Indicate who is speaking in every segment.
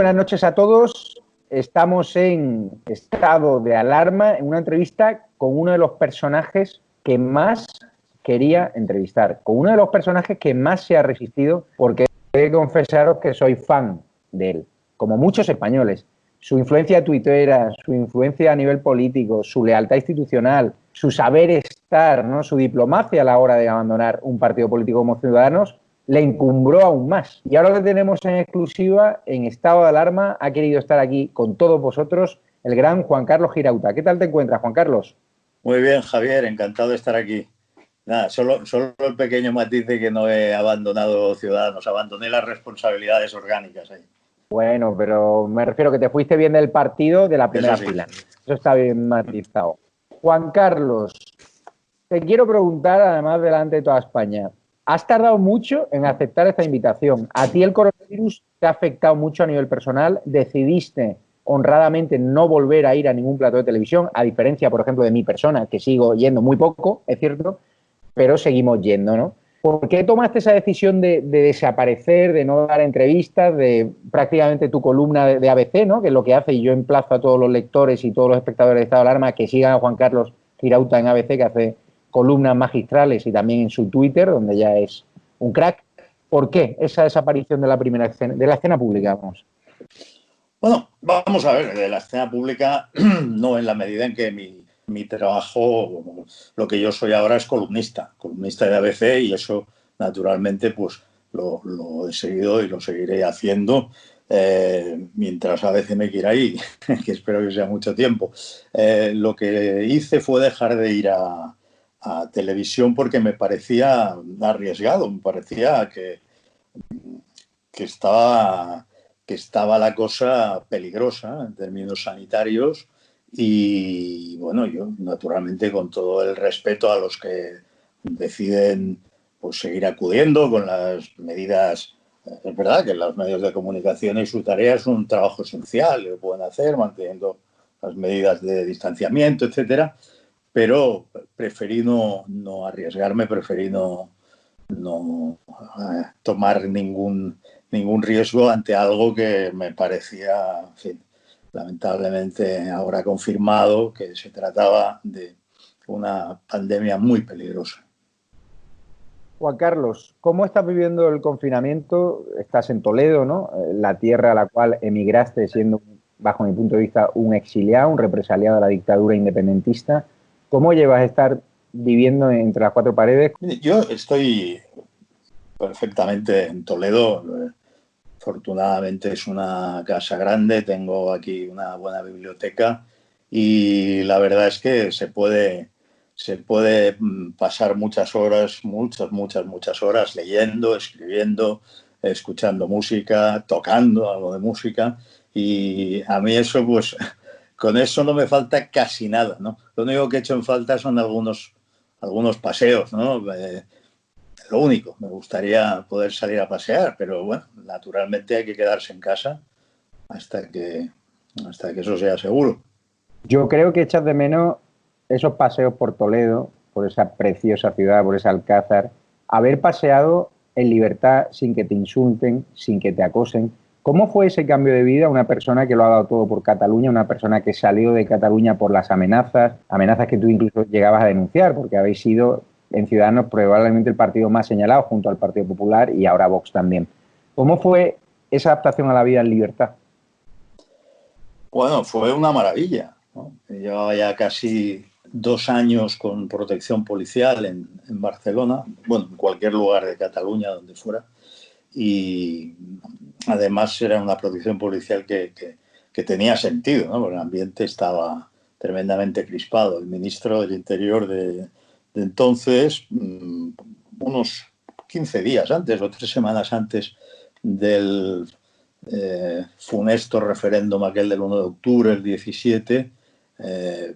Speaker 1: buenas noches a todos. Estamos en estado de alarma en una entrevista con uno de los personajes que más quería entrevistar, con uno de los personajes que más se ha resistido, porque he de confesaros que soy fan de él, como muchos españoles. Su influencia tuitera, su influencia a nivel político, su lealtad institucional, su saber estar, ¿no? Su diplomacia a la hora de abandonar un partido político como Ciudadanos, le encumbró aún más. Y ahora lo tenemos en exclusiva, en estado de alarma. Ha querido estar aquí con todos vosotros el gran Juan Carlos Girauta. ¿Qué tal te encuentras, Juan Carlos?
Speaker 2: Muy bien, Javier, encantado de estar aquí. Nada, solo el pequeño matiz de que no he abandonado Ciudadanos, abandoné las responsabilidades orgánicas ahí.
Speaker 1: Bueno, pero me refiero que te fuiste bien del partido de la primera fila. Eso está bien matizado. Juan Carlos, te quiero preguntar, además delante de toda España, has tardado mucho en aceptar esta invitación. A ti el coronavirus te ha afectado mucho a nivel personal. Decidiste honradamente no volver a ir a ningún plato de televisión, a diferencia, por ejemplo, de mi persona, que sigo yendo muy poco, es cierto, pero seguimos yendo, ¿no? ¿Por qué tomaste esa decisión de desaparecer, de no dar entrevistas, de prácticamente tu columna de ABC, ¿no? Que es lo que hace, y yo emplazo a todos los lectores y todos los espectadores de Estado de Alarma que sigan a Juan Carlos Girauta en ABC, que hace columnas magistrales, y también en su Twitter, donde ya es un crack. ¿Por qué esa desaparición de la primera escena, de la escena pública, vamos?
Speaker 2: Bueno, vamos a ver, de la escena pública no, en la medida en que mi trabajo, lo que yo soy ahora es columnista de ABC, y eso naturalmente pues lo he seguido y lo seguiré haciendo mientras ABC me quiera ir, que espero que sea mucho tiempo. Lo que hice fue dejar de ir a televisión porque me parecía arriesgado, me parecía que estaba la cosa peligrosa en términos sanitarios. Y bueno, yo naturalmente, con todo el respeto a los que deciden pues seguir acudiendo con las medidas, es verdad que los medios de comunicación y su tarea es un trabajo esencial, lo pueden hacer manteniendo las medidas de distanciamiento, etcétera, pero preferí no arriesgarme, preferí no tomar ningún riesgo ante algo que me parecía, en fin, lamentablemente ahora confirmado, que se trataba de una pandemia muy peligrosa.
Speaker 1: Juan Carlos, ¿cómo estás viviendo el confinamiento? Estás en Toledo, ¿no? La tierra a la cual emigraste siendo, bajo mi punto de vista, un exiliado, un represaliado de la dictadura independentista. ¿Cómo llevas a estar viviendo entre las cuatro paredes?
Speaker 2: Yo estoy perfectamente en Toledo. Afortunadamente es una casa grande, tengo aquí una buena biblioteca y la verdad es que se puede pasar muchas horas leyendo, escribiendo, escuchando música, tocando algo de música, y a mí eso, pues, con eso no me falta casi nada, ¿no? Lo único que he hecho en falta son algunos paseos, ¿no? Lo único, me gustaría poder salir a pasear, pero bueno, naturalmente hay que quedarse en casa hasta que eso sea seguro.
Speaker 1: Yo creo que echas de menos esos paseos por Toledo, por esa preciosa ciudad, por ese Alcázar, haber paseado en libertad sin que te insulten, sin que te acosen. ¿Cómo fue ese cambio de vida? Una persona que lo ha dado todo por Cataluña, una persona que salió de Cataluña por las amenazas que tú incluso llegabas a denunciar, porque habéis sido en Ciudadanos probablemente el partido más señalado junto al Partido Popular y ahora Vox también. ¿Cómo fue esa adaptación a la vida en libertad?
Speaker 2: Bueno, fue una maravilla, ¿no? Llevaba ya casi 2 años con protección policial en Barcelona, bueno, en cualquier lugar de Cataluña, donde fuera, y además era una protección policial que tenía sentido, ¿no? Porque el ambiente estaba tremendamente crispado. El ministro del Interior de entonces, unos 15 días antes o 3 semanas antes del funesto referéndum aquel del 1 de octubre, el 17,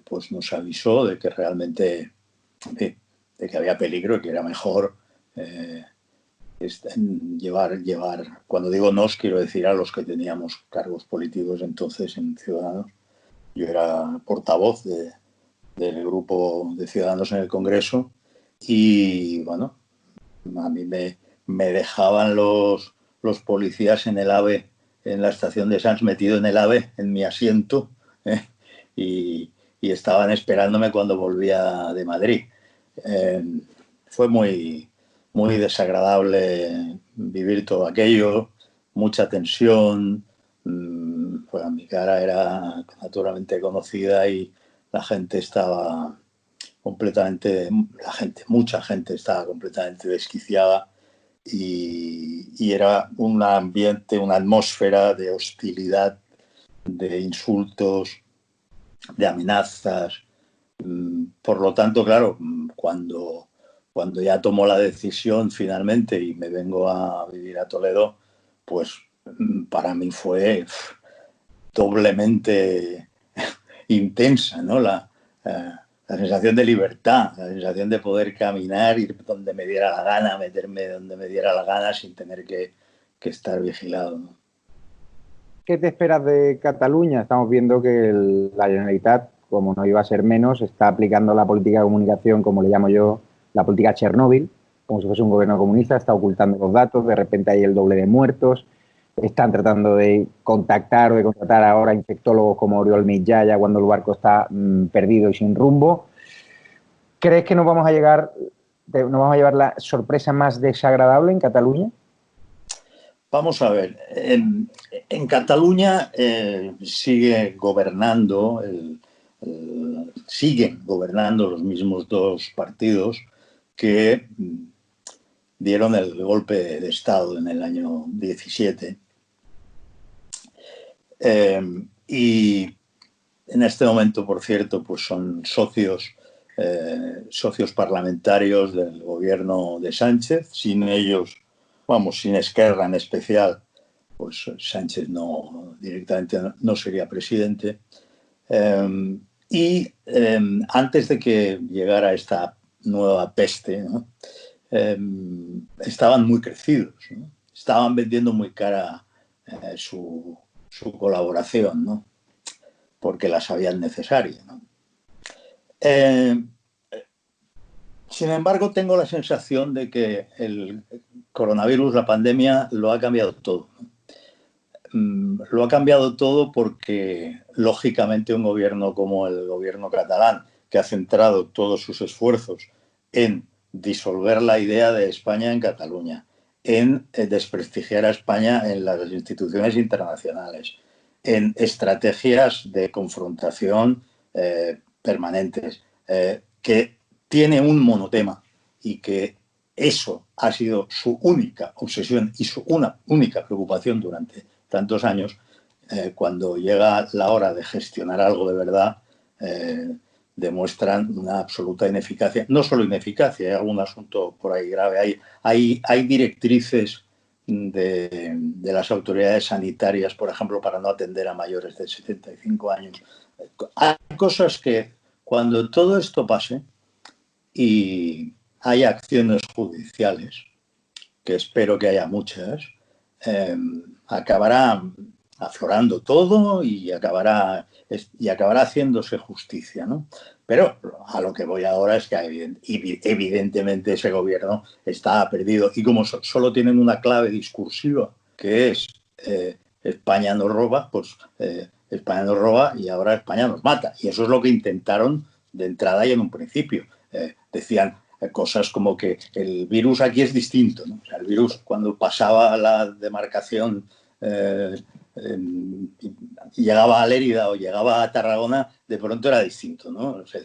Speaker 2: pues nos avisó de que realmente, de que había peligro y que era mejor llevar, cuando digo nos, quiero decir a los que teníamos cargos políticos entonces en Ciudadanos. Yo era portavoz del grupo de Ciudadanos en el Congreso, y bueno, a mí me dejaban los policías en el AVE en la estación de Sants metido en el AVE, en mi asiento, ¿eh? y estaban esperándome cuando volvía de Madrid. Fue muy, muy desagradable vivir todo aquello, mucha tensión. Pues mi cara era naturalmente conocida y la gente estaba completamente, mucha gente estaba completamente desquiciada y era un ambiente, una atmósfera de hostilidad, de insultos, de amenazas. Por lo tanto, claro, cuando ya tomó la decisión finalmente y me vengo a vivir a Toledo, pues para mí fue doblemente intensa, ¿no? La sensación de libertad, la sensación de poder caminar, ir donde me diera la gana, meterme donde me diera la gana sin tener que estar vigilado, ¿no?
Speaker 1: ¿Qué te esperas de Cataluña? Estamos viendo que la Generalitat, como no iba a ser menos, está aplicando la política de comunicación, como le llamo yo, la política Chernóbil, como si fuese un gobierno comunista, está ocultando los datos, de repente hay el doble de muertos, están tratando de contactar o de contratar ahora infectólogos como Oriol Mitjaya cuando el barco está perdido y sin rumbo. ¿Crees que nos vamos a llevar la sorpresa más desagradable en Cataluña?
Speaker 2: Vamos a ver, en Cataluña siguen gobernando los mismos dos partidos que dieron el golpe de Estado en el año 17. Y en este momento, por cierto, pues son socios parlamentarios del gobierno de Sánchez. Sin ellos, sin Esquerra en especial, pues Sánchez directamente no sería presidente. Antes de que llegara esta nueva peste, ¿no? Estaban muy crecidos, ¿no? Estaban vendiendo muy cara su colaboración, ¿no? Porque la sabían necesaria, ¿no? Sin embargo, tengo la sensación de que el coronavirus, la pandemia, lo ha cambiado todo. Lo ha cambiado todo porque, lógicamente, un gobierno como el gobierno catalán, que ha centrado todos sus esfuerzos en disolver la idea de España en Cataluña, en desprestigiar a España en las instituciones internacionales, en estrategias de confrontación permanentes, que tiene un monotema y que eso ha sido su única obsesión y su única preocupación durante tantos años. Cuando llega la hora de gestionar algo de verdad, demuestran una absoluta ineficacia. No solo ineficacia, hay algún asunto por ahí grave. Hay directrices de las autoridades sanitarias, por ejemplo, para no atender a mayores de 75 años. Hay cosas que, cuando todo esto pase y haya acciones judiciales, que espero que haya muchas, acabará aflorando todo y acabará haciéndose justicia, ¿no? Pero a lo que voy ahora es que evidentemente ese gobierno está perdido y como solo tienen una clave discursiva, que es España nos roba, pues España nos roba y ahora España nos mata. Y eso es lo que intentaron de entrada y en un principio. Decían cosas como que el virus aquí es distinto, ¿no? O sea, el virus cuando pasaba la demarcación llegaba a Lérida o llegaba a Tarragona, de pronto era distinto, ¿no? O sea,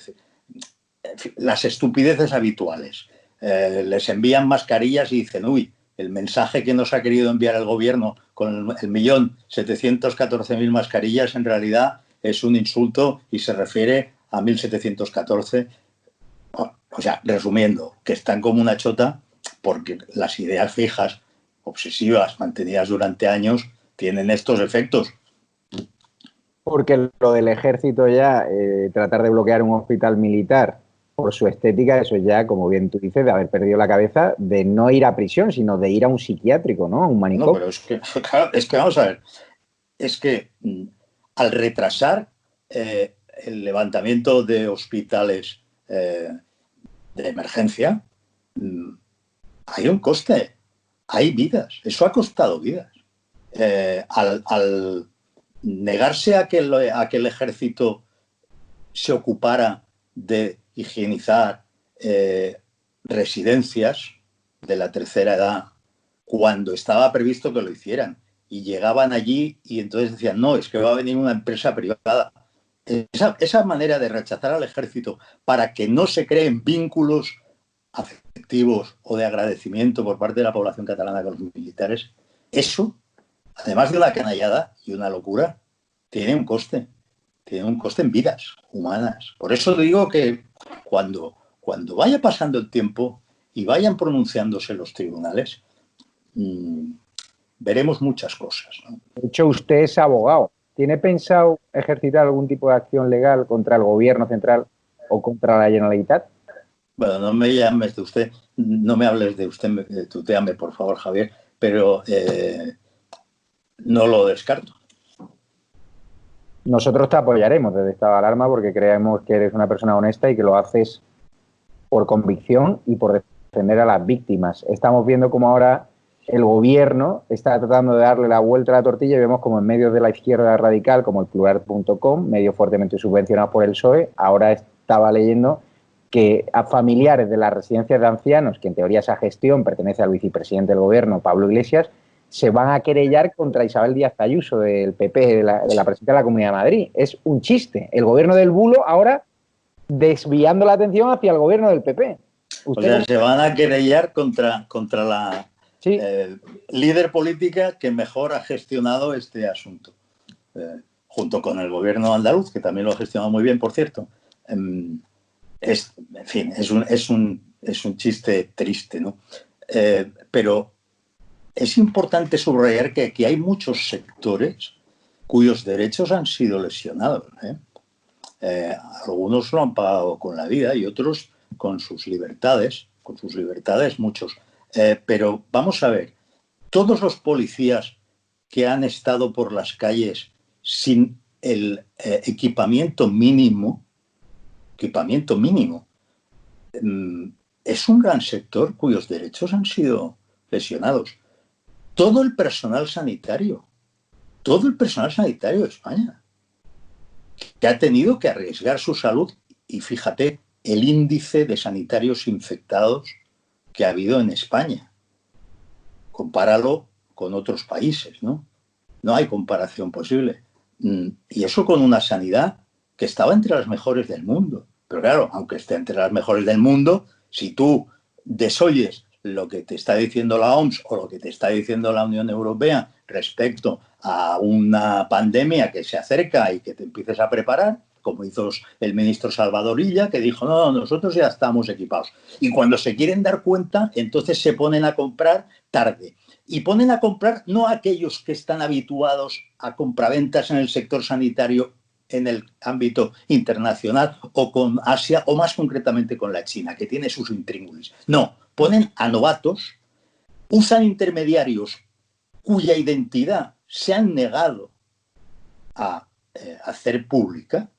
Speaker 2: las estupideces habituales. Les envían mascarillas y dicen, uy, el mensaje que nos ha querido enviar el gobierno con el 1.714.000 mascarillas en realidad es un insulto y se refiere a 1.714. O sea, resumiendo, que están como una chota porque las ideas fijas, obsesivas, mantenidas durante años, tienen estos efectos.
Speaker 1: Porque lo del ejército ya, tratar de bloquear un hospital militar por su estética, eso ya, como bien tú dices, de haber perdido la cabeza, de no ir a prisión, sino de ir a un psiquiátrico, ¿no? A un manicomio.
Speaker 2: No, pero es que vamos a ver, es que al retrasar el levantamiento de hospitales de emergencia, hay un coste, hay vidas, eso ha costado vidas. al negarse a que el ejército se ocupara de higienizar residencias de la tercera edad, cuando estaba previsto que lo hicieran, y llegaban allí y entonces decían, no, es que va a venir una empresa privada. Esa manera de rechazar al ejército para que no se creen vínculos afectivos o de agradecimiento por parte de la población catalana con los militares, eso, además de una canallada y una locura, tiene un coste en vidas humanas. Por eso digo que cuando vaya pasando el tiempo y vayan pronunciándose los tribunales, veremos muchas cosas, ¿no?
Speaker 1: De hecho, usted es abogado. ¿Tiene pensado ejercitar algún tipo de acción legal contra el gobierno central o contra la Generalitat?
Speaker 2: Bueno, no me llames de usted, no me hables de usted, tutéame por favor, Javier, pero no lo descarto.
Speaker 1: Nosotros te apoyaremos desde Estado de Alarma porque creemos que eres una persona honesta y que lo haces por convicción y por defender a las víctimas. Estamos viendo cómo ahora el gobierno está tratando de darle la vuelta a la tortilla y vemos como en medios de la izquierda radical, como el Plural.com, medios fuertemente subvencionados por el PSOE, ahora estaba leyendo que a familiares de las residencias de ancianos, que en teoría esa gestión pertenece al vicepresidente del gobierno, Pablo Iglesias, se van a querellar contra Isabel Díaz Ayuso, del PP, de la presidenta de la Comunidad de Madrid. Es un chiste. El gobierno del bulo ahora desviando la atención hacia el gobierno del PP.
Speaker 2: O sea, se van a querellar contra la
Speaker 1: sí.
Speaker 2: Líder política que mejor ha gestionado este asunto, junto con el gobierno andaluz, que también lo ha gestionado muy bien, por cierto. Es un chiste triste, ¿no? Pero es importante subrayar que aquí hay muchos sectores cuyos derechos han sido lesionados, algunos lo han pagado con la vida y otros con sus libertades muchos. Pero vamos a ver, todos los policías que han estado por las calles sin el equipamiento mínimo, es un gran sector cuyos derechos han sido lesionados. Todo el personal sanitario de España, que ha tenido que arriesgar su salud, y fíjate el índice de sanitarios infectados que ha habido en España. Compáralo con otros países, ¿no? No hay comparación posible. Y eso con una sanidad que estaba entre las mejores del mundo. Pero claro, aunque esté entre las mejores del mundo, si tú desoyes lo que te está diciendo la OMS o lo que te está diciendo la Unión Europea respecto a una pandemia que se acerca y que te empieces a preparar, como hizo el ministro Salvador Illa, que dijo, no, nosotros ya estamos equipados. Y cuando se quieren dar cuenta, entonces se ponen a comprar tarde. Y ponen a comprar no aquellos que están habituados a compraventas en el sector sanitario en el ámbito internacional o con Asia, o más concretamente con la China, que tiene sus intríngulis. No, ponen a novatos, usan intermediarios cuya identidad se han negado a hacer pública,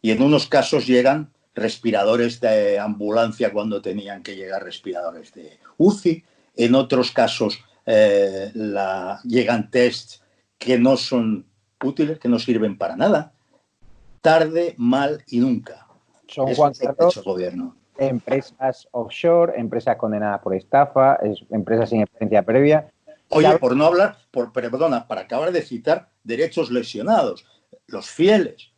Speaker 2: y en unos casos llegan respiradores de ambulancia cuando tenían que llegar respiradores de UCI, en otros casos llegan tests que no son útiles, que no sirven para nada. Tarde, mal y nunca.
Speaker 1: Son, Juan Carlos,
Speaker 2: gobierno.
Speaker 1: Empresas offshore, empresas condenadas por estafa, empresas sin experiencia previa.
Speaker 2: Oye, por no hablar, para acabar de citar derechos lesionados, los fieles,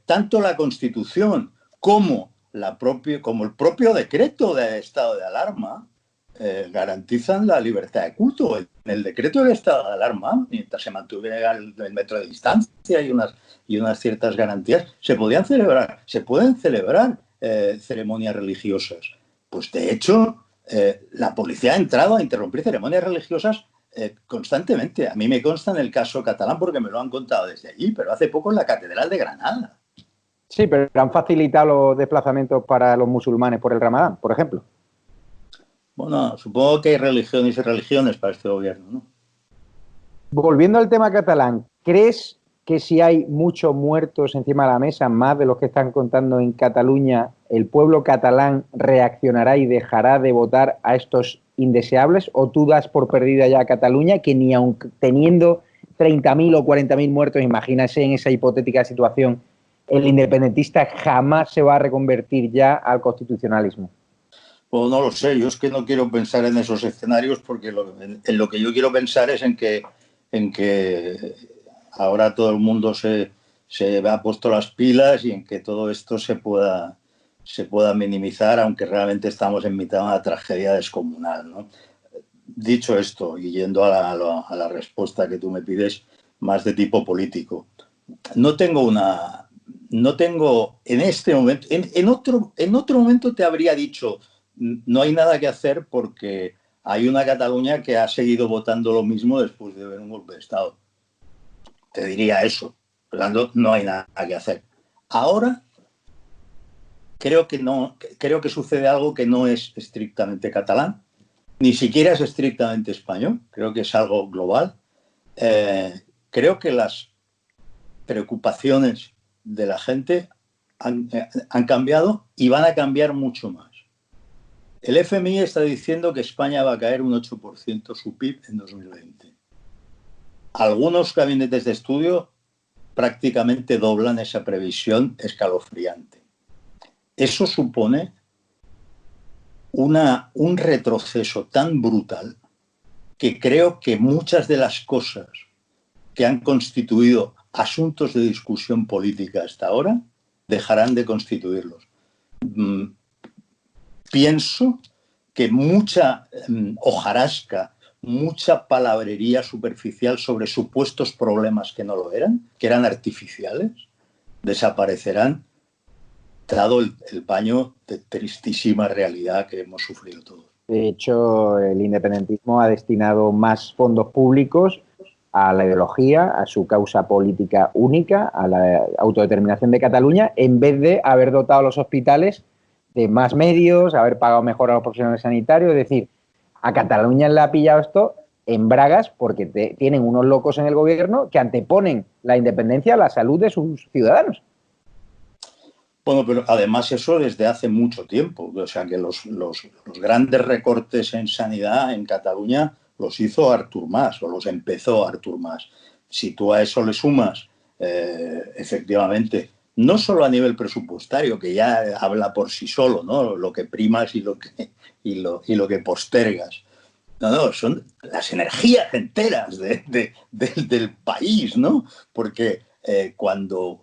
Speaker 2: tanto la Constitución como el propio decreto de estado de alarma garantizan la libertad de culto. En el decreto de estado de alarma, mientras se mantuviera el metro de distancia y unas ciertas garantías, se pueden celebrar ceremonias religiosas. Pues de hecho, la policía ha entrado a interrumpir ceremonias religiosas constantemente. A mí me consta en el caso catalán porque me lo han contado desde allí, pero hace poco en la Catedral de Granada.
Speaker 1: Sí, pero han facilitado los desplazamientos para los musulmanes por el Ramadán, por ejemplo.
Speaker 2: Bueno, supongo que hay religiones y religiones para este gobierno, ¿no?
Speaker 1: Volviendo al tema catalán, ¿crees que si hay muchos muertos encima de la mesa, más de los que están contando en Cataluña, el pueblo catalán reaccionará y dejará de votar a estos indeseables, o tú das por perdida ya a Cataluña, que ni aun teniendo 30.000 o 40.000 muertos, imagínese en esa hipotética situación, el independentista jamás se va a reconvertir ya al constitucionalismo?
Speaker 2: Pues no lo sé, yo es que no quiero pensar en esos escenarios porque en lo que yo quiero pensar es en que ahora todo el mundo se ha puesto las pilas y en que todo esto se pueda minimizar, aunque realmente estamos en mitad de una tragedia descomunal, ¿no? Dicho esto, y yendo a la respuesta que tú me pides, más de tipo político, no tengo en este momento, en otro momento te habría dicho, no hay nada que hacer porque hay una Cataluña que ha seguido votando lo mismo después de ver un golpe de Estado. Te diría eso. Por lo tanto, no hay nada que hacer. Ahora creo que sucede algo que no es estrictamente catalán, ni siquiera es estrictamente español, creo que es algo global. Creo que las preocupaciones de la gente han cambiado y van a cambiar mucho más. El FMI está diciendo que España va a caer un 8% su PIB en 2020. Algunos gabinetes de estudio prácticamente doblan esa previsión escalofriante. Eso supone un retroceso tan brutal que creo que muchas de las cosas que han constituido asuntos de discusión política hasta ahora dejarán de constituirlos. Pienso que mucha hojarasca, mucha palabrería superficial sobre supuestos problemas que no lo eran, que eran artificiales, desaparecerán dado el baño de tristísima realidad que hemos sufrido todos.
Speaker 1: De hecho, el independentismo ha destinado más fondos públicos a la ideología, a su causa política única, a la autodeterminación de Cataluña, en vez de haber dotado a los hospitales de más medios, haber pagado mejor a los profesionales sanitarios. Es decir, a Cataluña le ha pillado esto en bragas porque tienen unos locos en el gobierno que anteponen la independencia a la salud de sus ciudadanos.
Speaker 2: Bueno, pero además eso desde hace mucho tiempo. O sea, que los grandes recortes en sanidad en Cataluña los hizo Artur Mas o los empezó Artur Mas. Si tú a eso le sumas, efectivamente, no solo a nivel presupuestario, que ya habla por sí solo, ¿no? Lo que primas y lo que postergas. No, son las energías enteras del país, ¿no? Porque cuando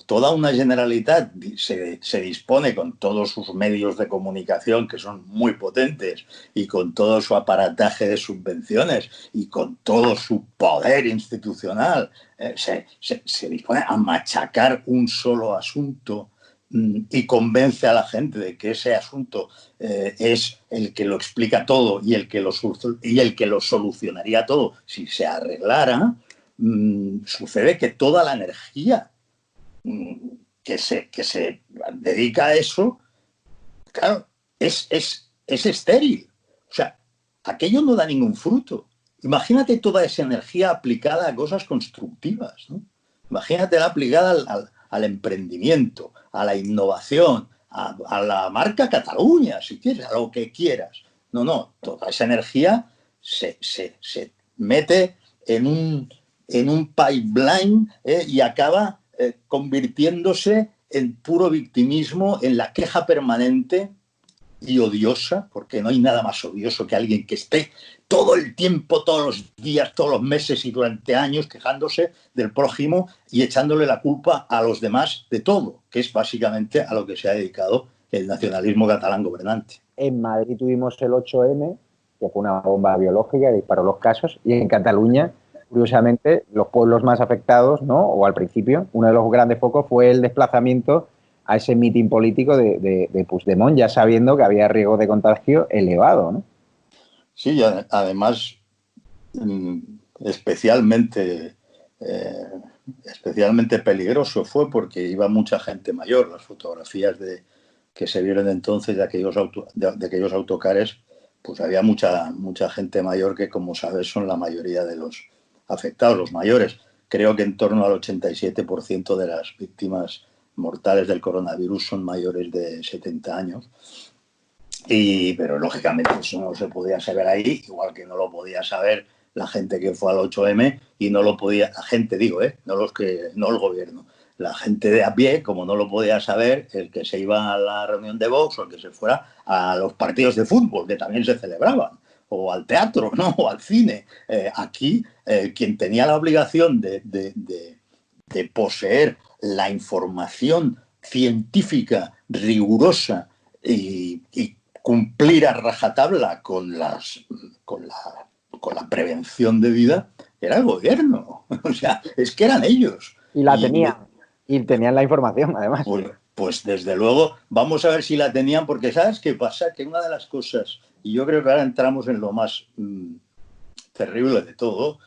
Speaker 2: toda una Generalitat se dispone con todos sus medios de comunicación, que son muy potentes, y con todo su aparataje de subvenciones, y con todo su poder institucional, se dispone a machacar un solo asunto y convence a la gente de que ese asunto es el que lo explica todo y el que lo solucionaría todo si se arreglara. Sucede que toda la energía que se dedica a eso, claro, es estéril. O sea, aquello no da ningún fruto. Imagínate toda esa energía aplicada a cosas constructivas, ¿no? Imagínatela aplicada al emprendimiento, a la innovación, a la marca Cataluña, si quieres, a lo que quieras. No, toda esa energía se mete en un pipeline y acaba convirtiéndose en puro victimismo, en la queja permanente y odiosa, porque no hay nada más odioso que alguien que esté todo el tiempo, todos los días, todos los meses y durante años quejándose del prójimo y echándole la culpa a los demás de todo, que es básicamente a lo que se ha dedicado el nacionalismo catalán gobernante.
Speaker 1: En Madrid tuvimos el 8M, que fue una bomba biológica, disparó los casos, y en Cataluña, curiosamente, los pueblos más afectados, ¿no? O al principio, uno de los grandes focos fue el desplazamiento a ese mitin político de Puigdemont, ya sabiendo que había riesgo de contagio elevado, ¿no?
Speaker 2: Sí, además, especialmente peligroso fue porque iba mucha gente mayor. Las fotografías que se vieron entonces de aquellos autocares, pues había mucha gente mayor que, como sabes, son la mayoría de los afectados, los mayores. Creo que en torno al 87% de las víctimas mortales del coronavirus son mayores de 70 años. Pero lógicamente eso no se podía saber ahí, igual que no lo podía saber la gente que fue al 8M y no lo podía, la gente digo, no el gobierno, la gente de a pie, como no lo podía saber, el que se iba a la reunión de Vox o el que se fuera a los partidos de fútbol, que también se celebraban, o al teatro, ¿no? O al cine. Aquí, quien tenía la obligación de poseer la información científica rigurosa y cumplir a rajatabla con la prevención de vida, era el gobierno. O sea, es que eran ellos.
Speaker 1: Y la tenían. Y tenían la información, además.
Speaker 2: Pues desde luego, vamos a ver si la tenían, porque ¿sabes qué pasa? Que una de las cosas, y yo creo que ahora entramos en lo más terrible de todo,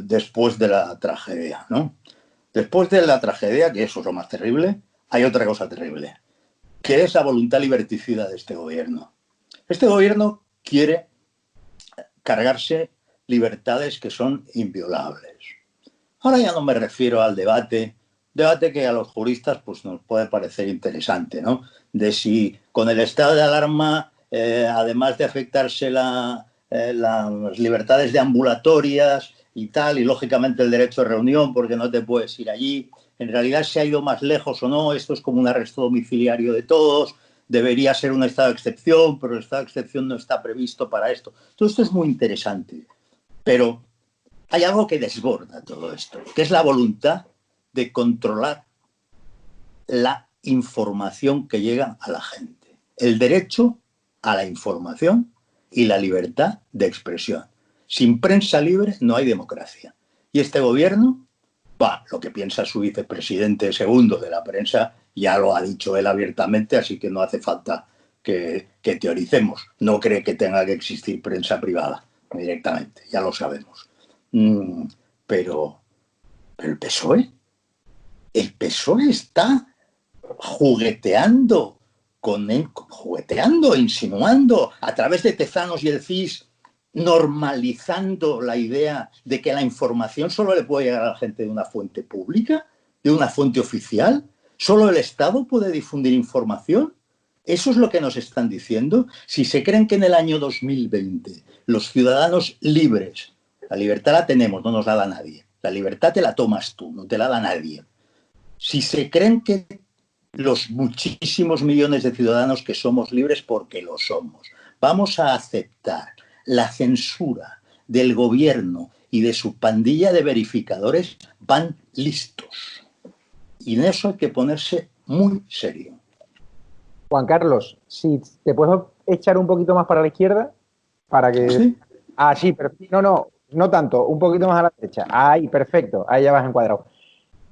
Speaker 2: después de la tragedia, ¿no? Después de la tragedia, que eso es lo más terrible, hay otra cosa terrible, que es la voluntad liberticida de este gobierno. Este gobierno quiere cargarse libertades que son inviolables. Ahora ya no me refiero al debate que a los juristas pues nos puede parecer interesante, ¿no? De si con el estado de alarma, además de afectarse las libertades deambulatorias y tal, y lógicamente el derecho de reunión, porque no te puedes ir allí, en realidad se ha ido más lejos o no, esto es como un arresto domiciliario de todos, debería ser un estado de excepción, pero el estado de excepción no está previsto para esto. Todo esto es muy interesante, pero hay algo que desborda todo esto, que es la voluntad de controlar la información que llega a la gente. El derecho a la información y la libertad de expresión. Sin prensa libre no hay democracia. Y este gobierno, lo que piensa su vicepresidente segundo de la prensa, ya lo ha dicho él abiertamente, así que no hace falta que teoricemos. No cree que tenga que existir prensa privada directamente, ya lo sabemos. Pero el PSOE está jugueteando, insinuando a través de Tezanos y el CIS, normalizando la idea de que la información solo le puede llegar a la gente de una fuente pública, de una fuente oficial. ¿Solo el Estado puede difundir información? ¿Eso es lo que nos están diciendo? Si se creen que en el año 2020 los ciudadanos libres, la libertad la tenemos, no nos la da nadie, la libertad te la tomas tú, no te la da nadie. Si se creen que los muchísimos millones de ciudadanos que somos libres, porque lo somos, vamos a aceptar la censura del gobierno y de su pandilla de verificadores, van listos. Y en eso hay que ponerse muy serio.
Speaker 1: Juan Carlos, si te puedo echar un poquito más para la izquierda, para que...
Speaker 2: ¿Sí?
Speaker 1: Sí, pero no tanto, un poquito más a la derecha. Ahí, perfecto, ahí ya vas encuadrado.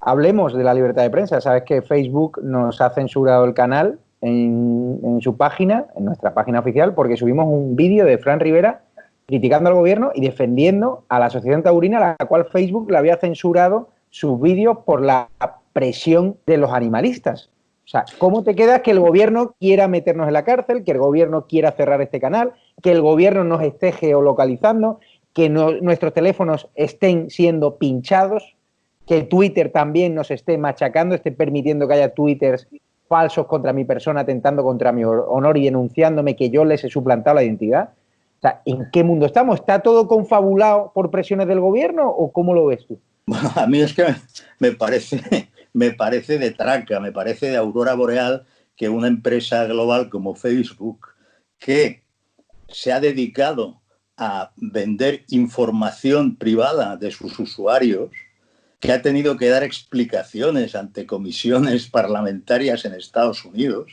Speaker 1: Hablemos de la libertad de prensa. Sabes que Facebook nos ha censurado el canal en su página, en nuestra página oficial, porque subimos un vídeo de Fran Rivera criticando al gobierno y defendiendo a la Asociación Taurina, a la cual Facebook le había censurado sus vídeos por la presión de los animalistas. O sea, ¿cómo te queda que el gobierno quiera meternos en la cárcel, que el gobierno quiera cerrar este canal, que el gobierno nos esté geolocalizando, que nuestros teléfonos estén siendo pinchados, que Twitter también nos esté machacando, esté permitiendo que haya twitters falsos contra mi persona, atentando contra mi honor y denunciándome que yo les he suplantado la identidad? O sea, ¿en qué mundo estamos? ¿Está todo confabulado por presiones del gobierno o cómo lo ves tú?
Speaker 2: Bueno, a mí es que me parece de traca, me parece de aurora boreal que una empresa global como Facebook, que se ha dedicado a vender información privada de sus usuarios, que ha tenido que dar explicaciones ante comisiones parlamentarias en Estados Unidos,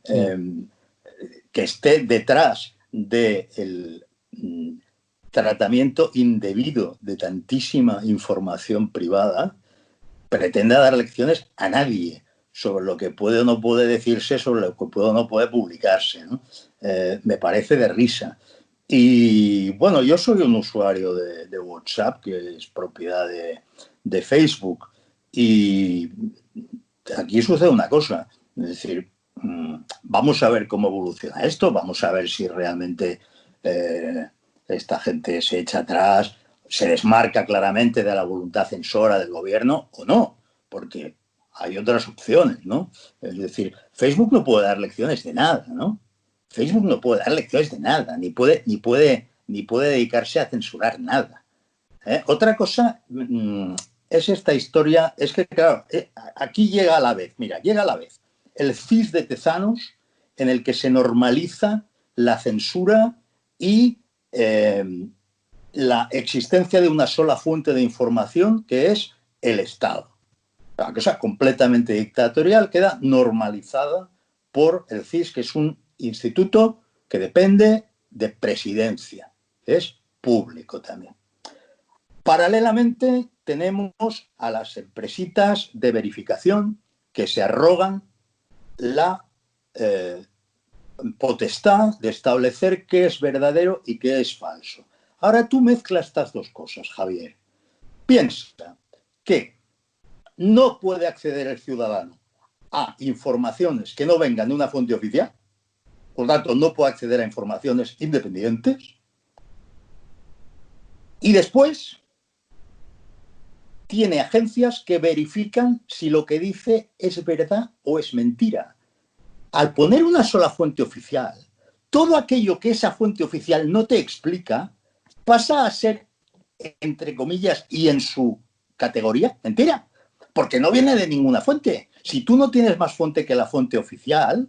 Speaker 2: que esté detrás del tratamiento indebido de tantísima información privada, pretenda dar lecciones a nadie sobre lo que puede o no puede decirse, sobre lo que puede o no puede publicarse, ¿no? Me parece de risa. Y bueno, yo soy un usuario de WhatsApp, que es propiedad de Facebook, y aquí sucede una cosa, es decir, vamos a ver cómo evoluciona esto, vamos a ver si realmente esta gente se echa atrás, se desmarca claramente de la voluntad censora del gobierno o no, porque hay otras opciones, ¿no? Es decir, Facebook no puede dar lecciones de nada, ¿no? Facebook no puede dar lecciones de nada, ni puede dedicarse a censurar nada. Otra cosa es esta historia, es que claro, aquí llega a la vez el CIS de Tezanos, en el que se normaliza la censura y la existencia de una sola fuente de información, que es el Estado. La cosa completamente dictatorial queda normalizada por el CIS, que es un instituto que depende de presidencia, es público también. Paralelamente tenemos a las empresitas de verificación que se arrogan la potestad de establecer qué es verdadero y qué es falso. Ahora tú mezclas estas dos cosas, Javier. Piensa que no puede acceder el ciudadano a informaciones que no vengan de una fuente oficial, por lo tanto no puede acceder a informaciones independientes, y después tiene agencias que verifican si lo que dice es verdad o es mentira. Al poner una sola fuente oficial, todo aquello que esa fuente oficial no te explica pasa a ser, entre comillas, y en su categoría, mentira, porque no viene de ninguna fuente. Si tú no tienes más fuente que la fuente oficial,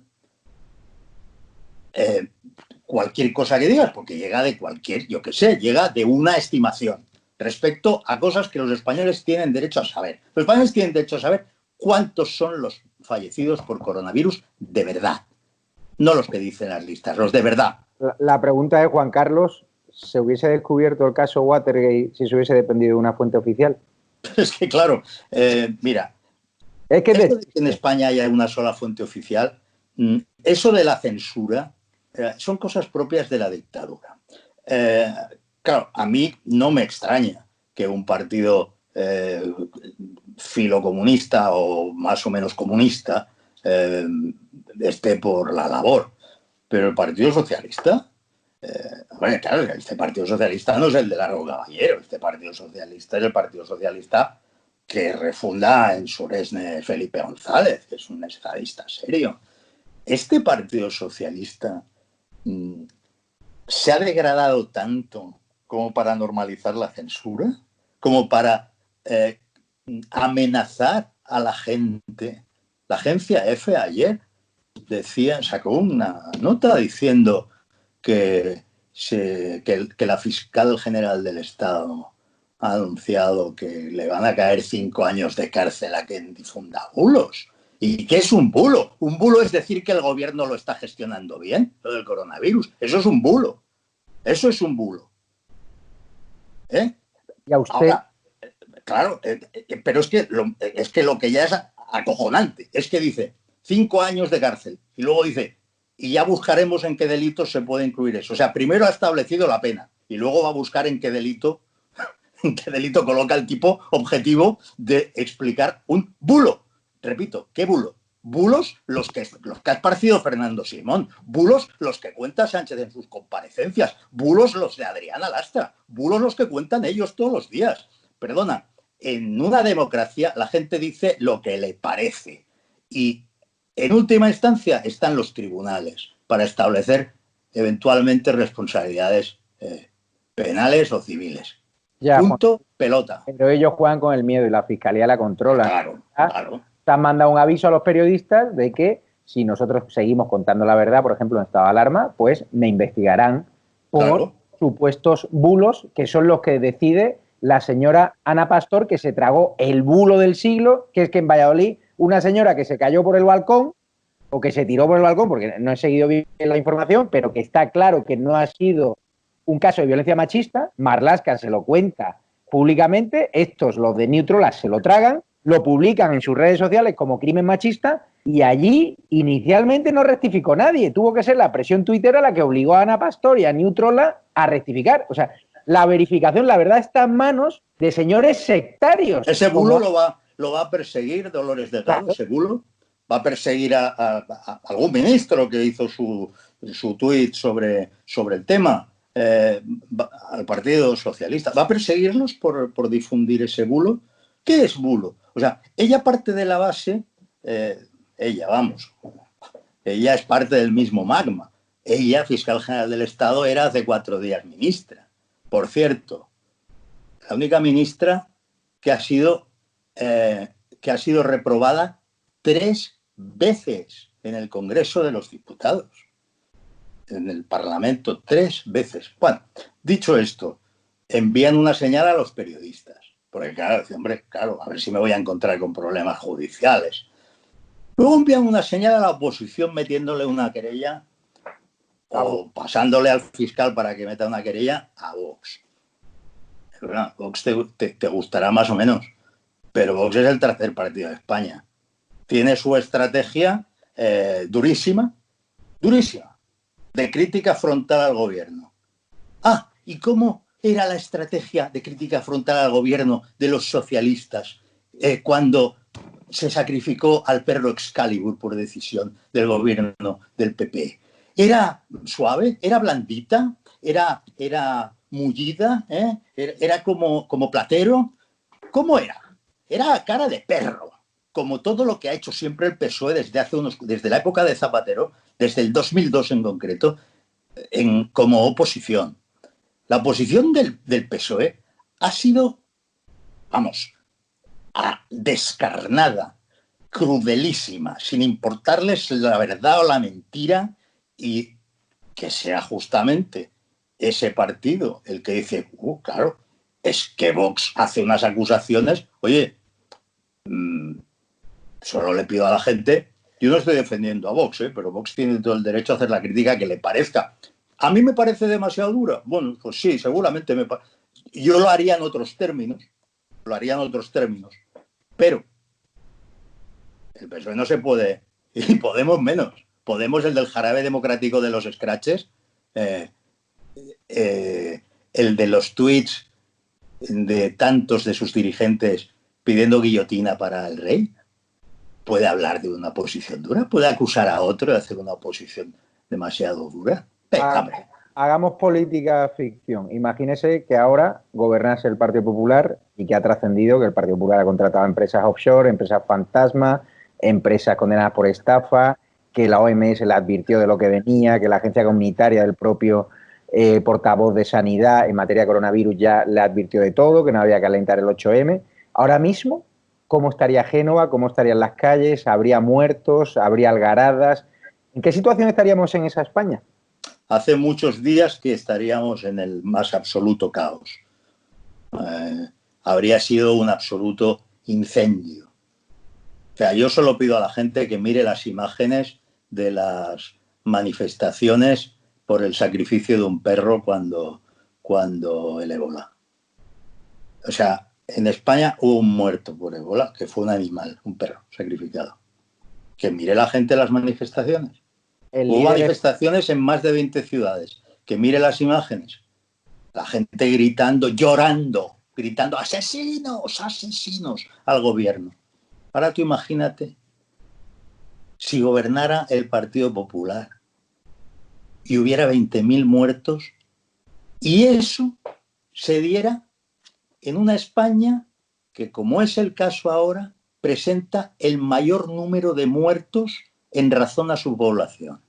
Speaker 2: cualquier cosa que digas, porque llega de cualquier, yo qué sé, llega de una estimación respecto a cosas que los españoles tienen derecho a saber. Los españoles tienen derecho a saber cuántos son los fallecidos por coronavirus de verdad, no los que dicen las listas, los de verdad.
Speaker 1: La pregunta es, Juan Carlos, ¿se hubiese descubierto el caso Watergate si se hubiese dependido de una fuente oficial?
Speaker 2: Es que claro, mira,
Speaker 1: es que
Speaker 2: esto de que en España haya una sola fuente oficial, eso de la censura, son cosas propias de la dictadura. Claro, a mí no me extraña que un partido filocomunista o más o menos comunista esté por la labor, pero el Partido Socialista, bueno, claro, este Partido Socialista no es el de Largo Caballero, este Partido Socialista es el Partido Socialista que refunda en Suresne Felipe González, que es un estadista serio. Este Partido Socialista se ha degradado tanto como para normalizar la censura, como para amenazar a la gente. La agencia EFE ayer sacó una nota diciendo que la fiscal general del Estado ha anunciado que le van a caer 5 años de cárcel a quien difunda bulos. ¿Y qué es un bulo? Un bulo es decir que el gobierno lo está gestionando bien, lo del coronavirus. Eso es un bulo. Eso es un bulo.
Speaker 1: ¿Y a usted?
Speaker 2: Ahora, claro, pero es que lo que ya es acojonante es que dice 5 años de cárcel y luego dice, y ya buscaremos en qué delitos se puede incluir eso. O sea, primero ha establecido la pena y luego va a buscar en qué delito coloca el tipo objetivo de explicar un bulo. Repito, ¿qué bulo? Bulos los que ha esparcido Fernando Simón, bulos los que cuenta Sánchez en sus comparecencias, bulos los de Adriana Lastra, bulos los que cuentan ellos todos los días. Perdona, en una democracia la gente dice lo que le parece y en última instancia están los tribunales para establecer eventualmente responsabilidades penales o civiles.
Speaker 1: Ya,
Speaker 2: punto, Juan, pelota.
Speaker 1: Pero ellos juegan con el miedo y la fiscalía la controla.
Speaker 2: Claro, claro.
Speaker 1: Se han mandado un aviso a los periodistas de que si nosotros seguimos contando la verdad, por ejemplo, en estado de alarma, pues me investigarán por supuestos bulos, que son los que decide la señora Ana Pastor, que se tragó el bulo del siglo, que es que en Valladolid una señora que se cayó por el balcón o que se tiró por el balcón, porque no he seguido bien la información, pero que está claro que no ha sido un caso de violencia machista. Marlaska se lo cuenta públicamente, estos, los de Neutrolas, se lo tragan, lo publican en sus redes sociales como crimen machista y allí inicialmente no rectificó nadie. Tuvo que ser la presión tuitera la que obligó a Ana Pastor y a Neutrola a rectificar. O sea, la verificación, la verdad, está en manos de señores sectarios.
Speaker 2: Ese bulo lo va a perseguir Dolores Delgado, ese bulo. Va a perseguir a algún ministro que hizo su tuit sobre el tema. Al Partido Socialista. ¿Va a perseguirlos por difundir ese bulo? ¿Qué es bulo? O sea, ella parte de la base, ella es parte del mismo magma, ella, fiscal general del Estado, era hace 4 días ministra. Por cierto, la única ministra que ha sido reprobada 3 veces en el Congreso de los Diputados, en el Parlamento, 3 veces. Bueno, dicho esto, envían una señal a los periodistas, porque claro, hombre, claro, a ver si me voy a encontrar con problemas judiciales. Luego envían una señal a la oposición metiéndole una querella o pasándole al fiscal para que meta una querella a Vox. Bueno, Vox te gustará más o menos, pero Vox es el tercer partido de España. Tiene su estrategia durísima, de crítica frontal al gobierno. ¿Y cómo era la estrategia de crítica frontal al gobierno de los socialistas cuando se sacrificó al perro Excalibur por decisión del gobierno del PP? ¿Era suave? ¿Era blandita? ¿Era mullida? ¿Era como Platero? ¿Cómo era? Era cara de perro, como todo lo que ha hecho siempre el PSOE desde la época de Zapatero, desde el 2002 en concreto, como oposición. La oposición del PSOE ha sido, descarnada, crudelísima, sin importarles la verdad o la mentira, y que sea justamente ese partido el que dice, claro, es que Vox hace unas acusaciones, oye, solo le pido a la gente, yo no estoy defendiendo a Vox, pero Vox tiene todo el derecho a hacer la crítica que le parezca. ¿A mí me parece demasiado dura? Bueno, pues sí, seguramente yo lo haría en otros términos, pero el PSOE no se puede, y Podemos menos. Podemos, el del jarabe democrático de los scratches, el de los tweets de tantos de sus dirigentes pidiendo guillotina para el rey, puede hablar de una oposición dura, puede acusar a otro de hacer una oposición demasiado dura.
Speaker 1: Hagamos política ficción. Imagínese que ahora gobernase el Partido Popular y que ha trascendido que el Partido Popular ha contratado empresas offshore, empresas fantasma, empresas condenadas por estafa, que la OMS le advirtió de lo que venía, que la agencia comunitaria del propio portavoz de Sanidad en materia de coronavirus ya le advirtió de todo, que no había que alentar el 8M. Ahora mismo, ¿cómo estaría Génova? ¿Cómo estarían las calles? ¿Habría muertos? ¿Habría algaradas? ¿En qué situación estaríamos en esa España?
Speaker 2: Hace muchos días que estaríamos en el más absoluto caos. Habría sido un absoluto incendio. O sea, yo solo pido a la gente que mire las imágenes de las manifestaciones por el sacrificio de un perro cuando el ébola. O sea, en España hubo un muerto por ébola, que fue un animal, un perro sacrificado. Que mire la gente las manifestaciones. Hubo manifestaciones en más de 20 ciudades. Que mire las imágenes. La gente gritando, llorando, gritando asesinos, asesinos al gobierno. Ahora tú imagínate si gobernara el Partido Popular y hubiera 20.000 muertos y eso se diera en una España que, como es el caso ahora, presenta el mayor número de muertos en razón a su población.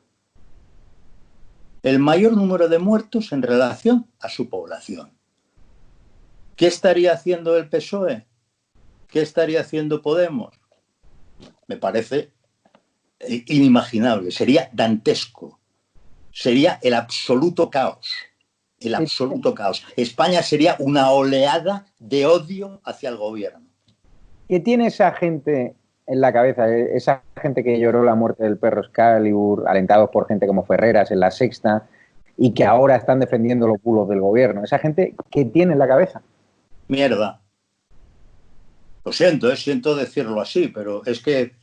Speaker 2: El mayor número de muertos en relación a su población. ¿Qué estaría haciendo el PSOE? ¿Qué estaría haciendo Podemos? Me parece inimaginable, sería dantesco, sería el absoluto caos, el absoluto caos. España sería una oleada de odio hacia el gobierno.
Speaker 1: ¿Qué tiene esa gente en la cabeza? Esa gente que lloró la muerte del perro Excalibur, alentados por gente como Ferreras en La Sexta, y que ahora están defendiendo los bulos del gobierno. ¿Esa gente qué tiene en la cabeza?
Speaker 2: Mierda. Lo siento, siento decirlo así, pero es que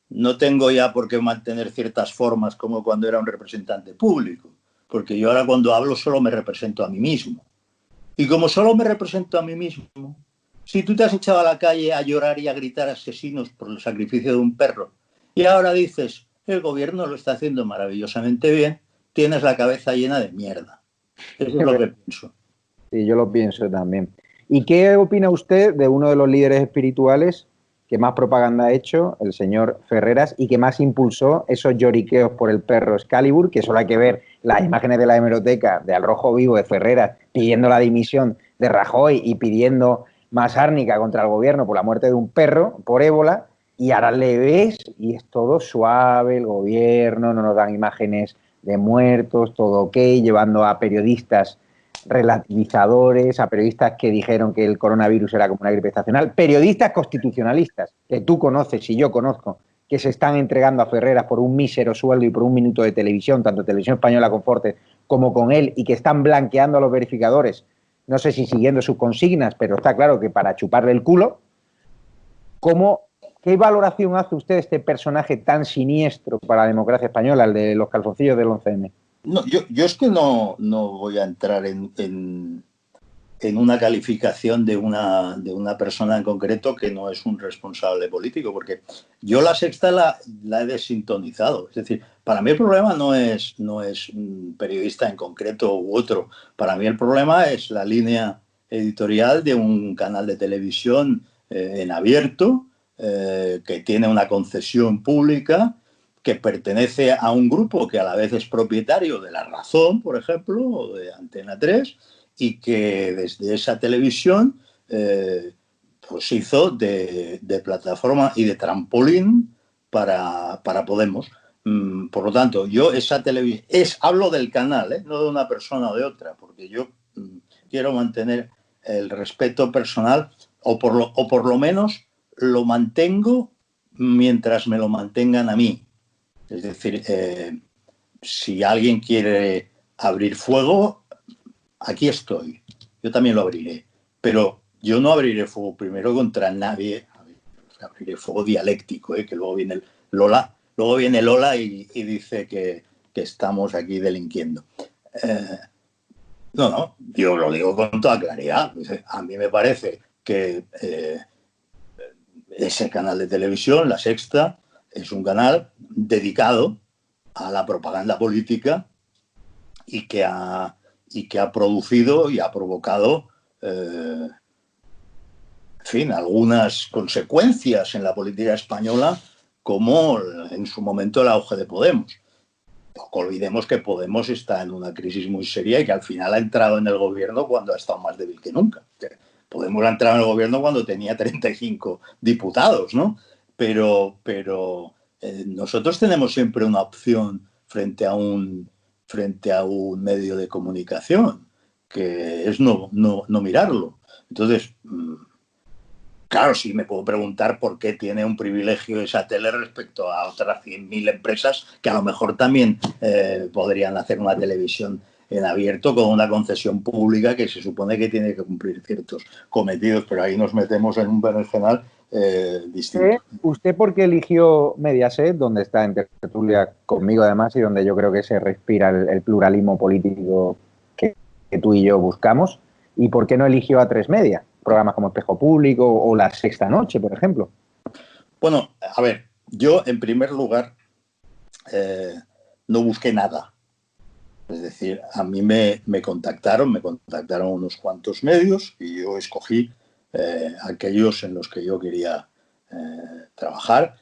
Speaker 2: no tengo ya por qué mantener ciertas formas como cuando era un representante público, porque yo ahora cuando hablo solo me represento a mí mismo. Y como solo me represento a mí mismo, si tú te has echado a la calle a llorar y a gritar asesinos por el sacrificio de un perro, y ahora dices, el gobierno lo está haciendo maravillosamente bien, tienes la cabeza llena de mierda. Eso es lo que pienso.
Speaker 1: Sí, yo lo pienso también. ¿Y qué opina usted de uno de los líderes espirituales que más propaganda ha hecho, el señor Ferreras, y que más impulsó esos lloriqueos por el perro Excalibur, que solo hay que ver las imágenes de la hemeroteca de Al Rojo Vivo, de Ferreras, pidiendo la dimisión de Rajoy y pidiendo más árnica contra el gobierno por la muerte de un perro, por ébola, y ahora le ves y es todo suave, el gobierno, no nos dan imágenes de muertos, todo ok, llevando a periodistas relativizadores, a periodistas que dijeron que el coronavirus era como una gripe estacional, periodistas constitucionalistas que tú conoces y yo conozco, que se están entregando a Ferreras por un mísero sueldo y por un minuto de televisión, tanto Televisión Española con Fortes como con él, y que están blanqueando a los verificadores, no sé si siguiendo sus consignas, pero está claro que para chuparle el culo. ¿Qué valoración hace usted de este personaje tan siniestro para la democracia española, el de los calzoncillos del 11M?
Speaker 2: No, yo es que no voy a entrar en una calificación de una persona en concreto que no es un responsable político, porque yo La Sexta la he desintonizado. Es decir, para mí el problema no es un periodista en concreto u otro. Para mí el problema es la línea editorial de un canal de televisión en abierto, que tiene una concesión pública, que pertenece a un grupo que a la vez es propietario de La Razón, por ejemplo, o de Antena 3, y que desde esa televisión pues hizo de plataforma y de trampolín para Podemos. Por lo tanto, yo esa televisión, hablo del canal, no de una persona o de otra, porque yo quiero mantener el respeto personal, o por lo menos lo mantengo mientras me lo mantengan a mí. Es decir, si alguien quiere abrir fuego, aquí estoy. Yo también lo abriré. Pero yo no abriré fuego primero contra nadie. Abriré fuego dialéctico, que luego viene Lola. Luego viene Lola y dice que estamos aquí delinquiendo. No, yo lo digo con toda claridad. A mí me parece que ese canal de televisión, La Sexta, es un canal dedicado a la propaganda política y que ha producido y ha provocado, en fin, algunas consecuencias en la política española, como en su momento el auge de Podemos. Poco olvidemos que Podemos está en una crisis muy seria y que al final ha entrado en el gobierno cuando ha estado más débil que nunca. Podemos ha entrado en el gobierno cuando tenía 35 diputados, ¿no? Pero nosotros tenemos siempre una opción frente a un medio de comunicación, que es no mirarlo. Entonces, claro, sí me puedo preguntar por qué tiene un privilegio esa tele respecto a otras 100.000 empresas que a lo mejor también podrían hacer una televisión en abierto con una concesión pública que se supone que tiene que cumplir ciertos cometidos, pero ahí nos metemos en un berenjenal distinto.
Speaker 1: ¿Usted por qué eligió Mediaset, donde está en tertulia conmigo además y donde yo creo que se respira el pluralismo político que tú y yo buscamos? ¿Y por qué no eligió A3 Media? Programas como Espejo Público o La Sexta Noche, por ejemplo.
Speaker 2: Bueno, a ver, yo en primer lugar no busqué nada. Es decir, a mí me contactaron unos cuantos medios y yo escogí aquellos en los que yo quería trabajar.